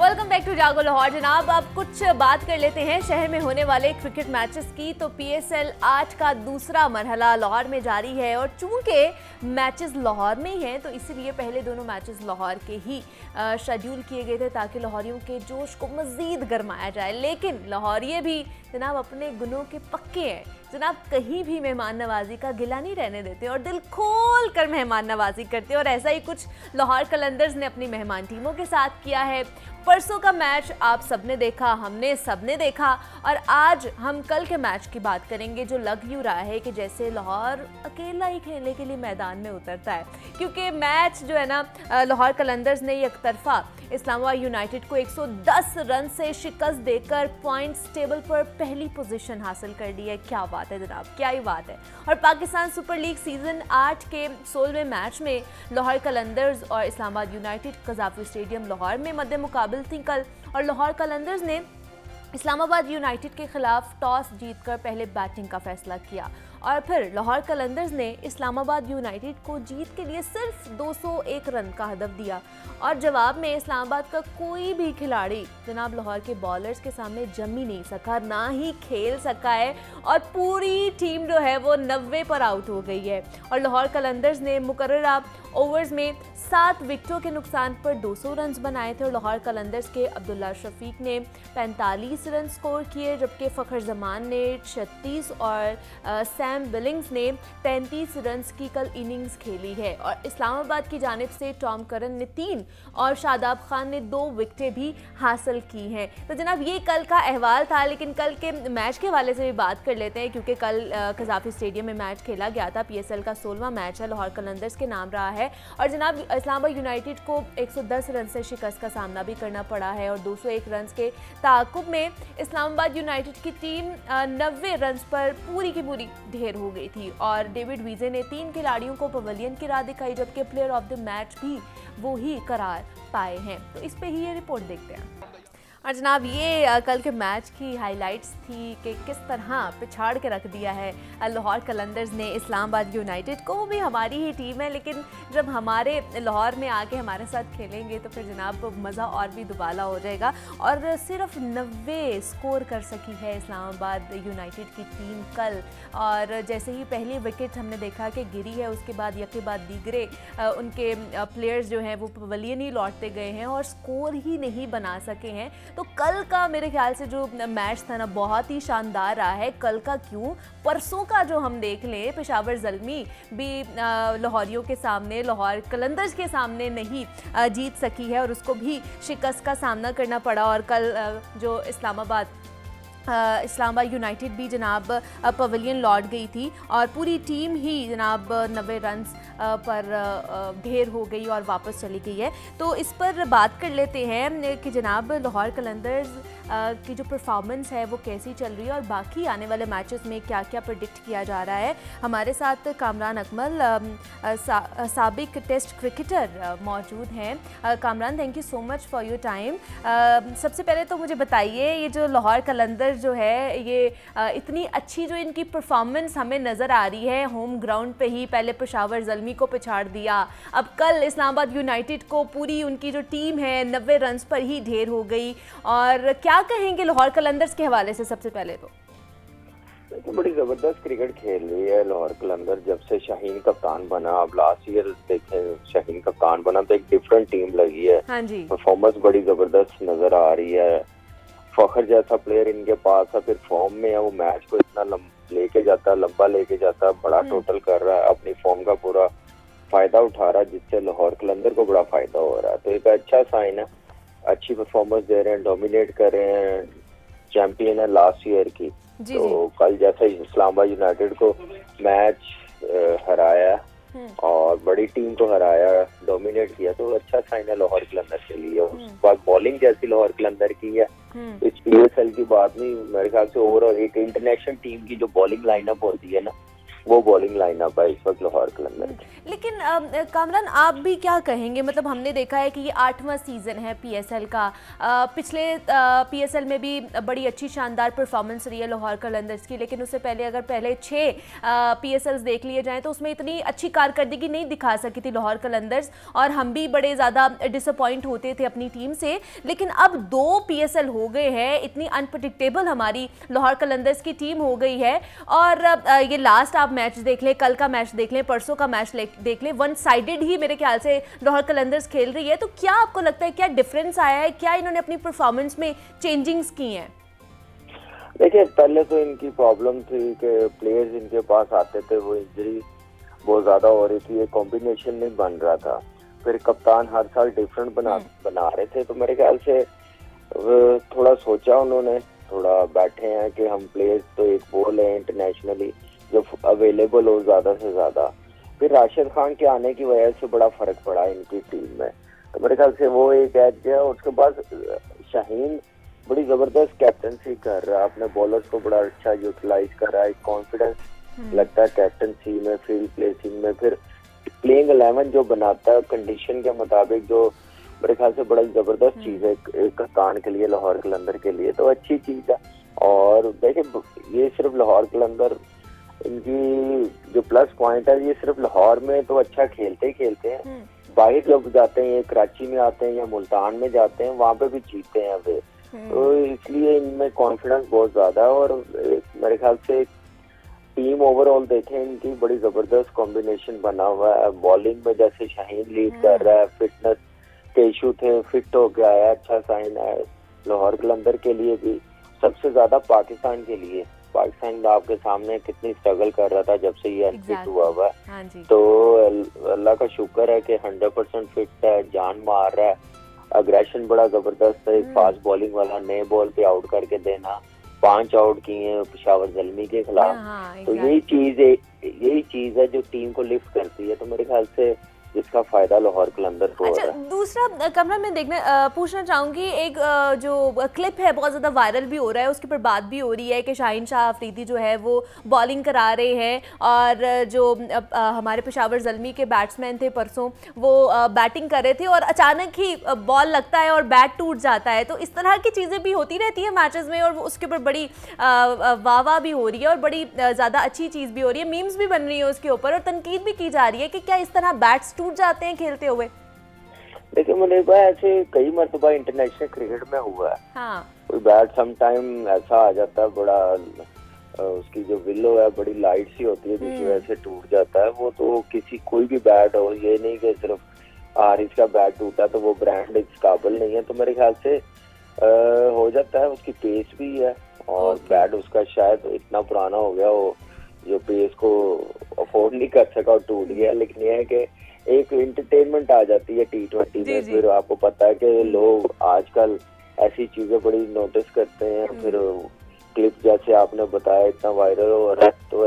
वेलकम बैक टू जागो लाहौर। जनाब अब कुछ बात कर लेते हैं शहर में होने वाले क्रिकेट मैचेस की। तो PSL 8 का दूसरा मरहला लाहौर में जारी है और चूंकि मैचेस लाहौर में ही हैं तो इसीलिए पहले दोनों मैचेस लाहौर के ही शेड्यूल किए गए थे ताकि लाहौरियों के जोश को मज़ीद गरमाया जाए। लेकिन लाहौरिये भी जनाब अपने गुनों के पक्के हैं जनाब, कहीं भी मेहमान नवाजी का गिला नहीं रहने देते और दिल खोल कर मेहमान नवाजी करते हैं। और ऐसा ही कुछ लाहौर कलंदर्स ने अपनी मेहमान टीमों के साथ किया है। परसों का मैच आप सबने देखा, हमने सबने देखा, और आज हम कल के मैच की बात करेंगे जो लग यूँ रहा है कि जैसे लाहौर अकेला ही खेलने के लिए मैदान में उतरता है, क्योंकि मैच जो है ना लाहौर कलंदर्स ने एक तरफा इस्लामाबाद यूनाइटेड को 110 रन से शिकस्त देकर पॉइंट्स टेबल पर पहली पोजीशन हासिल कर ली है। क्या बात है जनाब, क्या ही बात है। और पाकिस्तान सुपर लीग सीजन 8 के 16वें मैच में लाहौर कलंदर्स और इस्लामाबाद यूनाइटेड कज़ाफ़ी स्टेडियम लाहौर में मद्दे मुकाबल थी कल, और लाहौर कलंदर्स ने इस्लामाबाद यूनाइटेड के खिलाफ टॉस जीतकर पहले बैटिंग का फैसला किया और फिर लाहौर कलंदर्स ने इस्लामाबाद यूनाइटेड को जीत के लिए सिर्फ 201 रन का हदफ दिया और जवाब में इस्लामाबाद का कोई भी खिलाड़ी जनाब लाहौर के बॉलर्स के सामने जम ही नहीं सका, ना ही खेल सका है और पूरी टीम जो है वो 90 पर आउट हो गई है। और लाहौर कलंदर्स ने मुकर्ररा ओवर्स में 7 विकेटों के नुकसान पर 200 रन बनाए थे और लाहौर कलंदर्स के अब्दुल्ला शफीक ने 45 रन स्कोर किए, जबकि फ़खर जमान ने 36 और सैम बिलिंग्स ने 33 रन की कल इनिंग्स खेली है। और इस्लामाबाद की जानिब से टॉम करन ने 3 और शादाब खान ने 2 विकेटें भी हासिल की हैं। तो जनाब ये कल का अहवाल था, लेकिन कल के मैच के हवाले से भी बात कर लेते हैं क्योंकि कल कज़ाफ़ी स्टेडियम में मैच खेला गया था। PSL का 16वां मैच है, लाहौर कलंदर्स के नाम रहा है और जनाब इस्लामाबाद यूनाइटेड को 110 रन से शिकस्त का सामना भी करना पड़ा है और 201 रन के ताक़ुब में इस्लामाबाद यूनाइटेड की टीम 90 रन पर पूरी की पूरी ढेर हो गई थी और डेविड वीजे ने 3 खिलाड़ियों को पवेलियन की राह दिखाई, जबकि प्लेयर ऑफ द मैच भी वो ही करार पाए हैं। तो इस पे ही ये रिपोर्ट देखते हैं। और जनाब ये कल के मैच की हाइलाइट्स थी कि किस तरह पिछाड़ के रख दिया है लाहौर कलंदर्स ने इस्लामाबाद यूनाइटेड को। वो भी हमारी ही टीम है, लेकिन जब हमारे लाहौर में आके हमारे साथ खेलेंगे तो फिर जनाब मज़ा और भी दुबाला हो जाएगा। और सिर्फ 90 स्कोर कर सकी है इस्लामाबाद यूनाइटेड की टीम कल। और जैसे ही पहली विकेट हमने देखा कि गिरी है, उसके बाद यके बाद दीगरे उनके प्लेयर्स जो हैं वो पवेलियन ही लौटते गए हैं और स्कोर ही नहीं बना सके हैं। तो कल का मेरे ख्याल से जो मैच था ना बहुत ही शानदार रहा है। कल का क्यों, परसों का जो हम देख लें, पेशावर ज़ल्मी भी लाहौरियों के सामने, लाहौर कलंदर्स के सामने नहीं जीत सकी है और उसको भी शिकस्त का सामना करना पड़ा। और कल जो इस्लामाबाद यूनाइटेड भी जनाब पवेलियन लौट गई थी और पूरी टीम ही जनाब 90 रन्स पर ढेर हो गई और वापस चली गई है। तो इस पर बात कर लेते हैं कि जनाब लाहौर कलंदर्स की जो परफॉर्मेंस है वो कैसी चल रही है और बाकी आने वाले मैचेस में क्या क्या प्रेडिक्ट किया जा रहा है। हमारे साथ कामरान अकमल साबिक टेस्ट क्रिकेटर मौजूद हैं। Kamran, thank you so much for your time. सबसे पहले तो मुझे बताइए, ये जो लाहौर कलंदर्स जो है ये इतनी अच्छी जो इनकी परफॉर्मेंस हमें नज़र आ रही है, होम ग्राउंड पे ही पहले पेशावर ज़ल्मी को पिछाड़ दिया, अब कल इस्लामाबाद यूनाइटेड को पूरी उनकी जो टीम है 90 रन्स पर ही ढेर हो गई। और क्या कहेंगे लाहौर कलंदर्स के हवाले से? सबसे पहले तो बड़ी जबरदस्त क्रिकेट खेल रही है लाहौर कलंदर जब से शाहीन कप्तान बना। अब लास्ट ईयर देखे शाहीन कप्तान बना तो एक डिफरेंट टीम लगी है। हाँ जी, परफॉर्मेंस बड़ी जबरदस्त नजर आ रही है। फखर जैसा प्लेयर इनके पास है, फिर फॉर्म में है, वो मैच को इतना लेके जाता, लंबा लेके जाता, बड़ा टोटल कर रहा है, अपनी फॉर्म का पूरा फायदा उठा रहा है, जिससे लाहौर कलंदर को बड़ा फायदा हो रहा है। तो एक अच्छा साइन है, अच्छी परफॉर्मेंस दे रहे हैं, डोमिनेट कर रहे हैं, चैंपियन है लास्ट ईयर की। तो कल जैसा इस्लामाबाद यूनाइटेड को मैच हराया और बड़ी टीम को हराया, डोमिनेट किया, तो अच्छा साइन है लाहौर कलंदर के लिए। उसके बाद बॉलिंग जैसी लाहौर कलंदर की है, इस PSL की बात नहीं, मेरे ख्याल से ओवरऑल एक इंटरनेशनल टीम की जो बॉलिंग लाइनअप होती है ना, वो बॉलिंग लाइनअप है इस वक्त लाहौर कलंदर की। लेकिन कामरान, आप भी क्या कहेंगे? मतलब हमने देखा है कि ये 8वां सीज़न है PSL का। पिछले PSL में भी बड़ी अच्छी शानदार परफॉर्मेंस रही है लाहौर कलंदर्स की, लेकिन उससे पहले अगर पहले 6 PSLs देख लिए जाएँ तो उसमें इतनी अच्छी कारकर्दगी नहीं दिखा सकी थी लाहौर कलंदर्स और हम भी बड़े ज़्यादा डिसअपॉइंट होते थे अपनी टीम से। लेकिन अब 2 PSL हो गए हैं, इतनी अनप्रडिक्टेबल हमारी लाहौर कलंदर्स की टीम हो गई है। और ये लास्ट आप मैच देख लें, कल का मैच देख लें, परसों का मैच देख लें, वन साइडेड ही मेरे ख्याल से लाहौर कलंदर्स खेल रही है। तो क्या आपको लगता है, क्या डिफरेंस आया है, क्या इन्होंने अपनी परफॉर्मेंस में चेंजिंग्स की हैं? देखिए, पहले तो इनकी प्रॉब्लम थी कि प्लेयर्स इनके पास आते थे, वो इंजरी बहुत ज्यादा हो रही थी, कॉम्बिनेशन नहीं बन रहा था। फिर कप्तान हर साल डिफरेंट बना रहे थे, तो मेरे ख्याल से थोड़ा सोचा उन्होंने, थोड़ा बैठे हैं कि हम प्लेयर्स तो एक बोल है इंटरनेशनली जो अवेलेबल हो ज्यादा से ज्यादा। फिर राशिद खान के आने की वजह से बड़ा फर्क पड़ा इनकी टीम में, तो मेरे ख्याल से वो एक एज है। उसके बाद शाहीन बड़ी जबरदस्त कैप्टनसी कर रहा है, अपने बॉलर्स को बड़ा अच्छा यूटिलाइज कर रहा है, कॉन्फिडेंस लगता है कैप्टनसी में, फील्ड प्लेसिंग में, फिर प्लेइंग 11 जो बनाता है कंडीशन के मुताबिक, जो मेरे ख्याल से बड़ा जबरदस्त चीज है एक कप्तान के लिए, लाहौर कलंदर के लिए, तो अच्छी चीज है। और देखिए, ये सिर्फ लाहौर कलंदर, इनकी जो प्लस पॉइंट है, ये सिर्फ लाहौर में तो अच्छा खेलते ही खेलते हैं, बाहर जब जाते हैं, कराची में आते हैं या मुल्तान में जाते हैं, वहाँ पे भी जीतते हैं वे। तो इसलिए इनमें कॉन्फिडेंस बहुत ज्यादा है। और मेरे ख्याल से टीम ओवरऑल देखें, इनकी बड़ी जबरदस्त कॉम्बिनेशन बना हुआ है। बॉलिंग में जैसे शाहीन लीड कर रहा है, फिटनेस के इशू थे, फिट हो गया है, अच्छा साइन है लाहौर कलंदर के लिए भी। सबसे ज्यादा पाकिस्तान के लिए, पाकिस्तान आपके सामने कितनी स्ट्रगल कर रहा था जब से ये अनफिट हुआ हुआ है। हाँ, तो अल्लाह का शुक्र है कि 100% फिट है, जान मार रहा है, अग्रेशन बड़ा जबरदस्त है, फास्ट बॉलिंग वाला, नए बॉल पे आउट करके देना, 5 आउट किए हैं पेशावर ज़ल्मी के खिलाफ। तो यही चीज है जो टीम को लिफ्ट करती है। तो मेरे ख्याल से जिसका फायदा लाहौर कलंदर को हो रहा है। दूसरा कमरा में पूछना चाहूंगी, एक जो क्लिप है बहुत ज़्यादा वायरल भी हो रहा है, उसके ऊपर बात भी हो रही है कि शाहीन शाह अफरीदी जो है वो बॉलिंग करा रहे हैं और जो हमारे पेशावर ज़ल्मी के बैट्समैन थे परसों वो बैटिंग कर रहे थे और अचानक ही बॉल लगता है और बैट टूट जाता है। तो इस तरह की चीज़ें भी होती रहती है मैचेस में और उसके ऊपर बड़ी वाह भी हो रही है और बड़ी ज़्यादा अच्छी चीज़ भी हो रही है, मीम्स भी बन रही है उसके ऊपर और तनकीद भी की जा रही है कि क्या इस तरह बैट्स टूट जाते हैं खेलते हुए? देखिए मुनीबा, ऐसे कई मरतबा इंटरनेशनल क्रिकेट में हुआ है। हाँ। कोई बैट सम टाइम ऐसा आ जाता है, बड़ा उसकी जो विलो है बड़ी लाइट सी होती है जिसकी वजह से टूट जाता है। वो तो किसी कोई भी बैट हो, ये नहीं कि सिर्फ हारिस का बैट टूटा तो वो ब्रांड इस काबिल नहीं है। तो मेरे ख्याल से हो जाता है, उसकी पेस भी है और बैट उसका शायद इतना पुराना हो गया हो जो पेस को अफोर्ड नहीं कर सका और टूट गया। लेकिन यह है कि एक एंटरटेनमेंट आ जाती है T20 में। फिर आपको पता है कि लोग आजकल ऐसी चीजें बड़ी नोटिस करते हैं, फिर क्लिप जैसे आपने बताया इतना वायरल हो रहा है। तो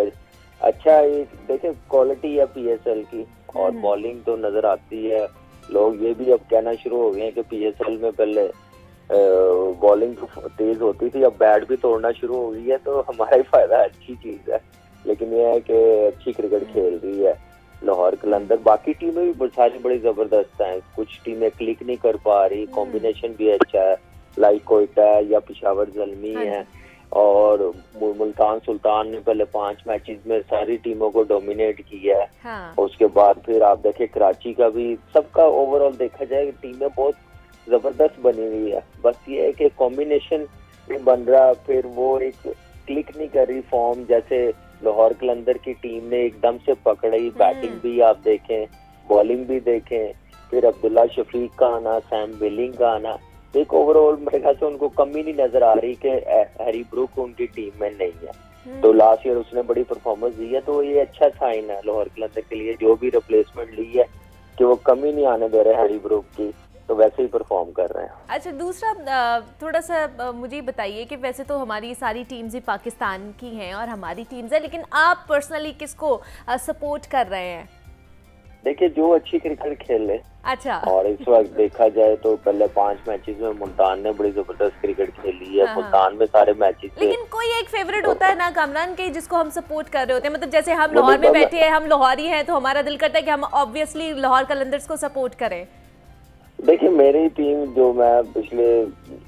अच्छा, एक देखे क्वालिटी है PSL की और बॉलिंग तो नजर आती है। लोग ये भी अब कहना शुरू हो गए हैं कि PSL में पहले बॉलिंग तो तेज होती थी, अब बैट भी तोड़ना शुरू हो गई है। तो हमारा ही फायदा, अच्छी चीज है। लेकिन यह है कि अच्छी क्रिकेट खेल रही है लाहौर कलंदर। बाकी टीमें भी सारी बड़ी जबरदस्त हैं, कुछ टीमें क्लिक नहीं कर पा रही, कॉम्बिनेशन भी अच्छा है, लाइक कोयटा या पेशावर ज़ल्मी है और मुल्तान सुल्तान ने पहले 5 मैचेस में सारी टीमों को डोमिनेट किया है। हाँ। उसके बाद फिर आप देखें कराची का भी, सबका ओवरऑल देखा जाए टीमें बहुत जबरदस्त बनी हुई है। बस ये है कि कॉम्बिनेशन नहीं बन रहा, फिर वो एक क्लिक नहीं कर रही फॉर्म। जैसे लाहौर कलंदर की टीम ने एकदम से पकड़ी, बैटिंग भी आप देखें, बॉलिंग भी देखें, फिर अब्दुल्ला शफीक का आना, सैम बिलिंग का आना, एक ओवरऑल मेरे ख्याल से उनको कमी नहीं नजर आ रही कि हैरी ब्रूक उनकी टीम में नहीं है। तो लास्ट ईयर उसने बड़ी परफॉर्मेंस दी है, तो ये अच्छा साइन है लाहौर कलंदर के लिए। जो भी रिप्लेसमेंट ली है कि वो कमी नहीं आने दे रहे हैरी ब्रूक की, तो वैसे ही परफॉर्म कर रहे हैं। अच्छा, दूसरा थोड़ा सा मुझे बताइए कि वैसे तो हमारी सारी टीम्स ही पाकिस्तान की हैं और हमारी टीम्स है, लेकिन आप पर्सनली किसको सपोर्ट कर रहे हैं? देखिए, जो अच्छी क्रिकेट खेले। अच्छा। और इस वक्त देखा जाए तो पहले 5 मैचेस में मुल्तान ने बड़ी जबरदस्त क्रिकेट खेली है। मुल्तान में सारे मैचेस, लेकिन कोई एक फेवरेट होता है ना कामरान के, जिसको हम सपोर्ट कर रहे होते हैं। मतलब जैसे हम लाहौर में बैठे हैं, हम लाहौरी हैं, तो हमारा दिल करता है कि हम ऑब्वियसली लाहौर कलंदर्स को सपोर्ट करें। देखिए, मेरी टीम जो मैं पिछले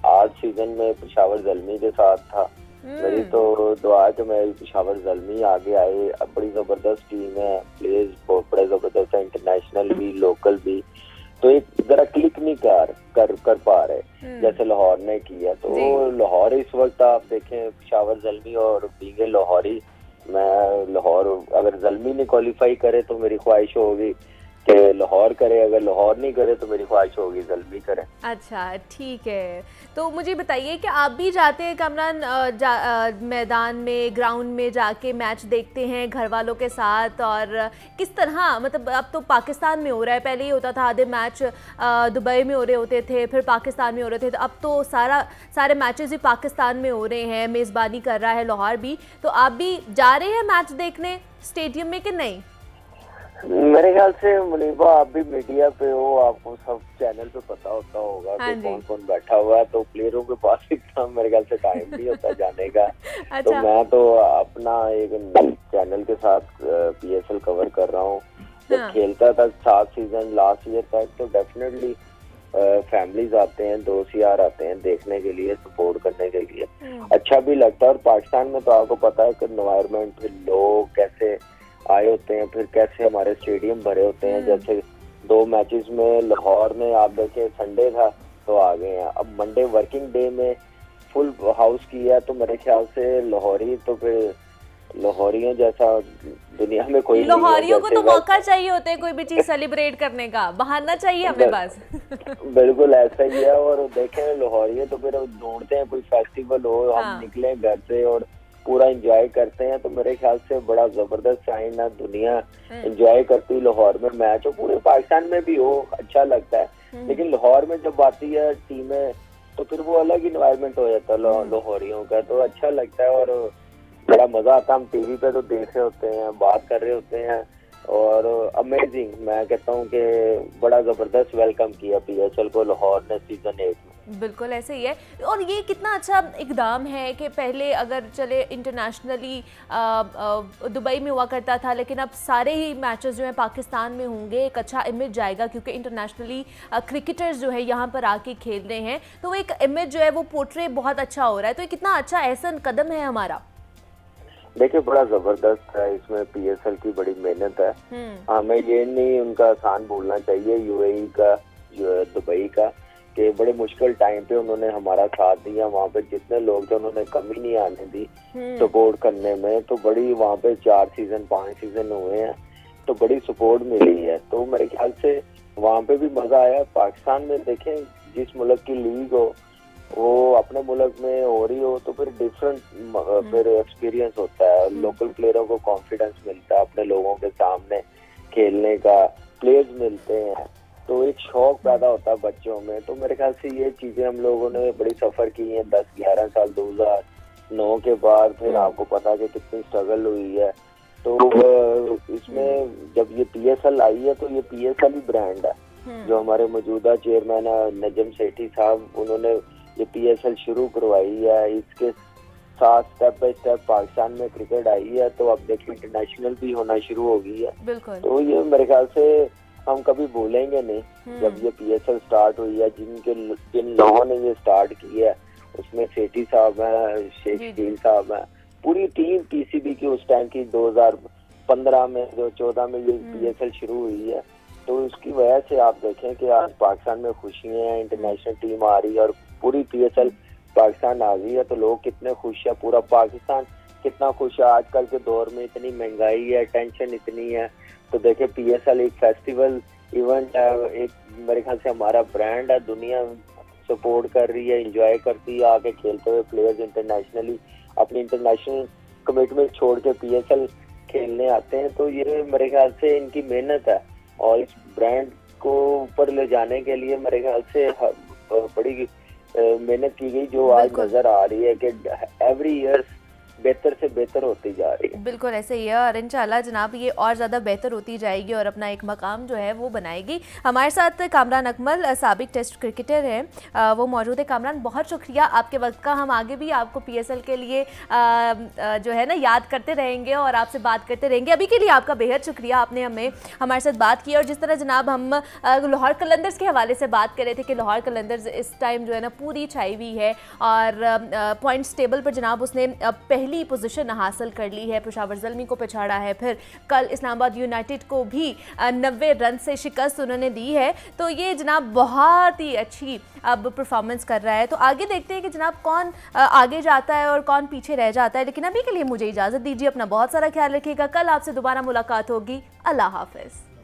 8 सीजन में पेशावर ज़ल्मी के साथ था, मेरी तो दुआ है कि मैं पेशावर ज़ल्मी आगे आए। अब बड़ी जबरदस्त टीम है, प्लेयर्स बहुत बड़े जबरदस्त है, इंटरनेशनल भी लोकल भी। तो एक जरा क्लिक नहीं कर पा रहे जैसे लाहौर ने किया। तो लाहौर इस वक्त आप देखें, पेशावर ज़ल्मी और बींगे लाहौरी, मैं लाहौर अगर ज़ल्मी ने क्वालिफाई करे तो मेरी ख्वाहिश होगी कि लाहौर करे, अगर लाहौर नहीं करे तो मेरी ख्वाहिश होगी ज़ल्मी करे। अच्छा, ठीक है। तो मुझे बताइए कि आप भी जाते हैं कामरान मैदान में, ग्राउंड में जाके मैच देखते हैं घर वालों के साथ, और किस तरह, मतलब अब तो पाकिस्तान में हो रहा है, पहले ही होता था आधे मैच दुबई में हो रहे होते थे, फिर पाकिस्तान में हो रहे थे, तो अब तो सारे मैचेस ही पाकिस्तान में हो रहे हैं, मेज़बानी कर रहा है लाहौर भी। तो आप भी जा रहे हैं मैच देखने स्टेडियम में कि नहीं? मेरे ख्याल से मुनीबा, आप भी मीडिया पे हो, आपको सब चैनल पे पता होता होगा कि कौन कौन बैठा हुआ है। तो प्लेयरों के पास इतना मेरे ख्याल से टाइम नहीं होता जाने का। अच्छा। तो मैं तो अपना एक चैनल के साथ PSL कवर कर रहा हूँ। जब खेलता था 7 सीजन लास्ट ईयर तक, तो डेफिनेटली फैमिलीज आते हैं, दोस्त यार आते हैं देखने के लिए, सपोर्ट करने के लिए। अच्छा भी लगता है। और पाकिस्तान में तो आपको पता है कि एनवायरनमेंट, फिर लोग कैसे आए होते हैं, फिर कैसे हमारे स्टेडियम भरे होते हैं। जैसे 2 मैचेस में लाहौर में आप देखें, संडे था तो आ गए हैं। अब मंडे वर्किंग डे में फुल हाउस किया, तो मेरे ख्याल से लाहौरी, तो फिर लाहौरियों जैसा दुनिया में कोई नहीं है। लाहौरियों को तो मौका चाहिए होता है कोई भी चीज सेलिब्रेट करने का, बहाना चाहिए हमें बस। बिल्कुल ऐसा ही है। और देखें लाहौरियों तो फिर ढूंढते हैं कोई फेस्टिवल हो, हम निकले घर से और पूरा एंजॉय करते हैं। तो मेरे ख्याल से बड़ा जबरदस्त साइन है, दुनिया एंजॉय करती लाहौर में मैच हो, पूरे पाकिस्तान में भी हो, अच्छा लगता है। लेकिन लाहौर में जब आती है टीमें तो फिर वो अलग इन्वायरमेंट हो जाता है लाहौरियों का, तो अच्छा लगता है और बड़ा मजा आता है। हम टीवी पे तो देख रहे होते हैं, बात कर रहे होते हैं, और अमेजिंग, मैं कहता हूँ कि बड़ा ज़बरदस्त वेलकम किया PSL को लाहौर ने सीज़न 8 में। बिल्कुल ऐसे ही है, और ये कितना अच्छा इकदाम है कि पहले अगर चले इंटरनेशनली दुबई में हुआ करता था, लेकिन अब सारे ही मैचेस जो हैं पाकिस्तान में होंगे, एक अच्छा इमेज जाएगा क्योंकि इंटरनेशनली क्रिकेटर्स जो है यहाँ पर आके खेल रहे हैं, तो एक इमेज जो है वो पोर्ट्रे बहुत अच्छा हो रहा है। तो ये कितना अच्छा एहसन कदम है हमारा। देखिए बड़ा जबरदस्त है, इसमें PSL की बड़ी मेहनत है। हमें ये नहीं उनका आसान बोलना चाहिए UAE का, दुबई का, कि बड़े मुश्किल टाइम पे उन्होंने हमारा साथ दिया। वहाँ पे जितने लोग थे उन्होंने कमी नहीं आने दी सपोर्ट करने में। तो बड़ी वहाँ पे 4 सीजन 5 सीजन हुए हैं, तो बड़ी सपोर्ट मिली है। तो मेरे ख्याल से वहाँ पे भी मजा आया। पाकिस्तान में देखें, जिस मुल्क की लीग हो वो अपने मुल्क में हो रही हो तो फिर डिफरेंट फिर एक्सपीरियंस होता है। लोकल प्लेयरों को कॉन्फिडेंस मिलता है अपने लोगों के सामने खेलने का, प्लेयर्स मिलते हैं, तो एक शौक पैदा होता है बच्चों में। तो मेरे ख्याल से ये चीजें हम लोगों ने बड़ी सफर की हैं 10-11 साल। 2009 के बाद फिर आपको पता है कि कितनी स्ट्रगल हुई है। तो इसमें जब ये PSL आई है तो ये PSL ही ब्रांड है। जो हमारे मौजूदा चेयरमैन है नजम सेठी साहब, उन्होंने ये PSL शुरू करवाई है। इसके साथ स्टेप बाय स्टेप पाकिस्तान में क्रिकेट आई है, तो अब देखिए इंटरनेशनल भी होना शुरू हो गई है। तो ये मेरे ख्याल से हम कभी भूलेंगे नहीं जब ये PSL स्टार्ट हुई है। जिन लोगों ने ये स्टार्ट की है उसमें सेठी साहब है, शेख शकील साहब है, पूरी टीम PCB की उस टाइम की 2015 में 2014 में ये PSL शुरू हुई है। तो उसकी वजह से आप देखें कि आज पाकिस्तान में खुशियां हैं, इंटरनेशनल टीम आ रही है और पूरी PSL पाकिस्तान आ गई है। तो लोग कितने खुश है, पूरा पाकिस्तान कितना खुश है। आजकल के दौर में इतनी महंगाई है, टेंशन इतनी है, तो देखे PSL एक फेस्टिवल इवेंट है, एक मेरे ख्याल से हमारा ब्रांड है। दुनिया सपोर्ट कर रही है, एंजॉय करती है, आके खेलते हुए प्लेयर्स इंटरनेशनली अपनी इंटरनेशनल कमिटमेंट छोड़ के PSL खेलने आते हैं। तो ये मेरे ख्याल से इनकी मेहनत है, और इस ब्रांड को ऊपर ले जाने के लिए मेरे ख्याल से बड़ी मेहनत की गई, जो आज नजर आ रही है कि एवरी ईयर बेहतर से बेहतर होती जा रही है। बिल्कुल ऐसे ही है, और इंशाल्लाह जनाब ये और ज़्यादा बेहतर होती जाएगी और अपना एक मकाम जो है वो बनाएगी। हमारे साथ कामरान अकमल साबिक टेस्ट क्रिकेटर हैं, वो मौजूद है। कामरान बहुत शुक्रिया आपके वक्त का। हम आगे भी आपको PSL के लिए जो है ना याद करते रहेंगे और आपसे बात करते रहेंगे। अभी के लिए आपका बेहद शुक्रिया, आपने हमारे साथ बात की। और जिस तरह जनाब हम लाहौर कलंदर्स के हवाले से बात कर रहे थे कि लाहौर कलंदर्स इस टाइम जो है ना पूरी छाई हुई है और पॉइंट्स टेबल पर जनाब उसने पहली पोजीशन हासिल कर ली है, पेशावर ज़ल्मी को पछाड़ा है, फिर कल इस्लामाबाद यूनाइटेड को भी 90 रन से शिकस्त उन्होंने दी है। तो ये जनाब बहुत ही अच्छी अब परफॉर्मेंस कर रहा है। तो आगे देखते हैं कि जनाब कौन आगे जाता है और कौन पीछे रह जाता है। लेकिन अभी के लिए मुझे इजाज़त दीजिए, अपना बहुत सारा ख्याल रखिएगा। कल आपसे दोबारा मुलाकात होगी। अल्लाह हाफ़िज़।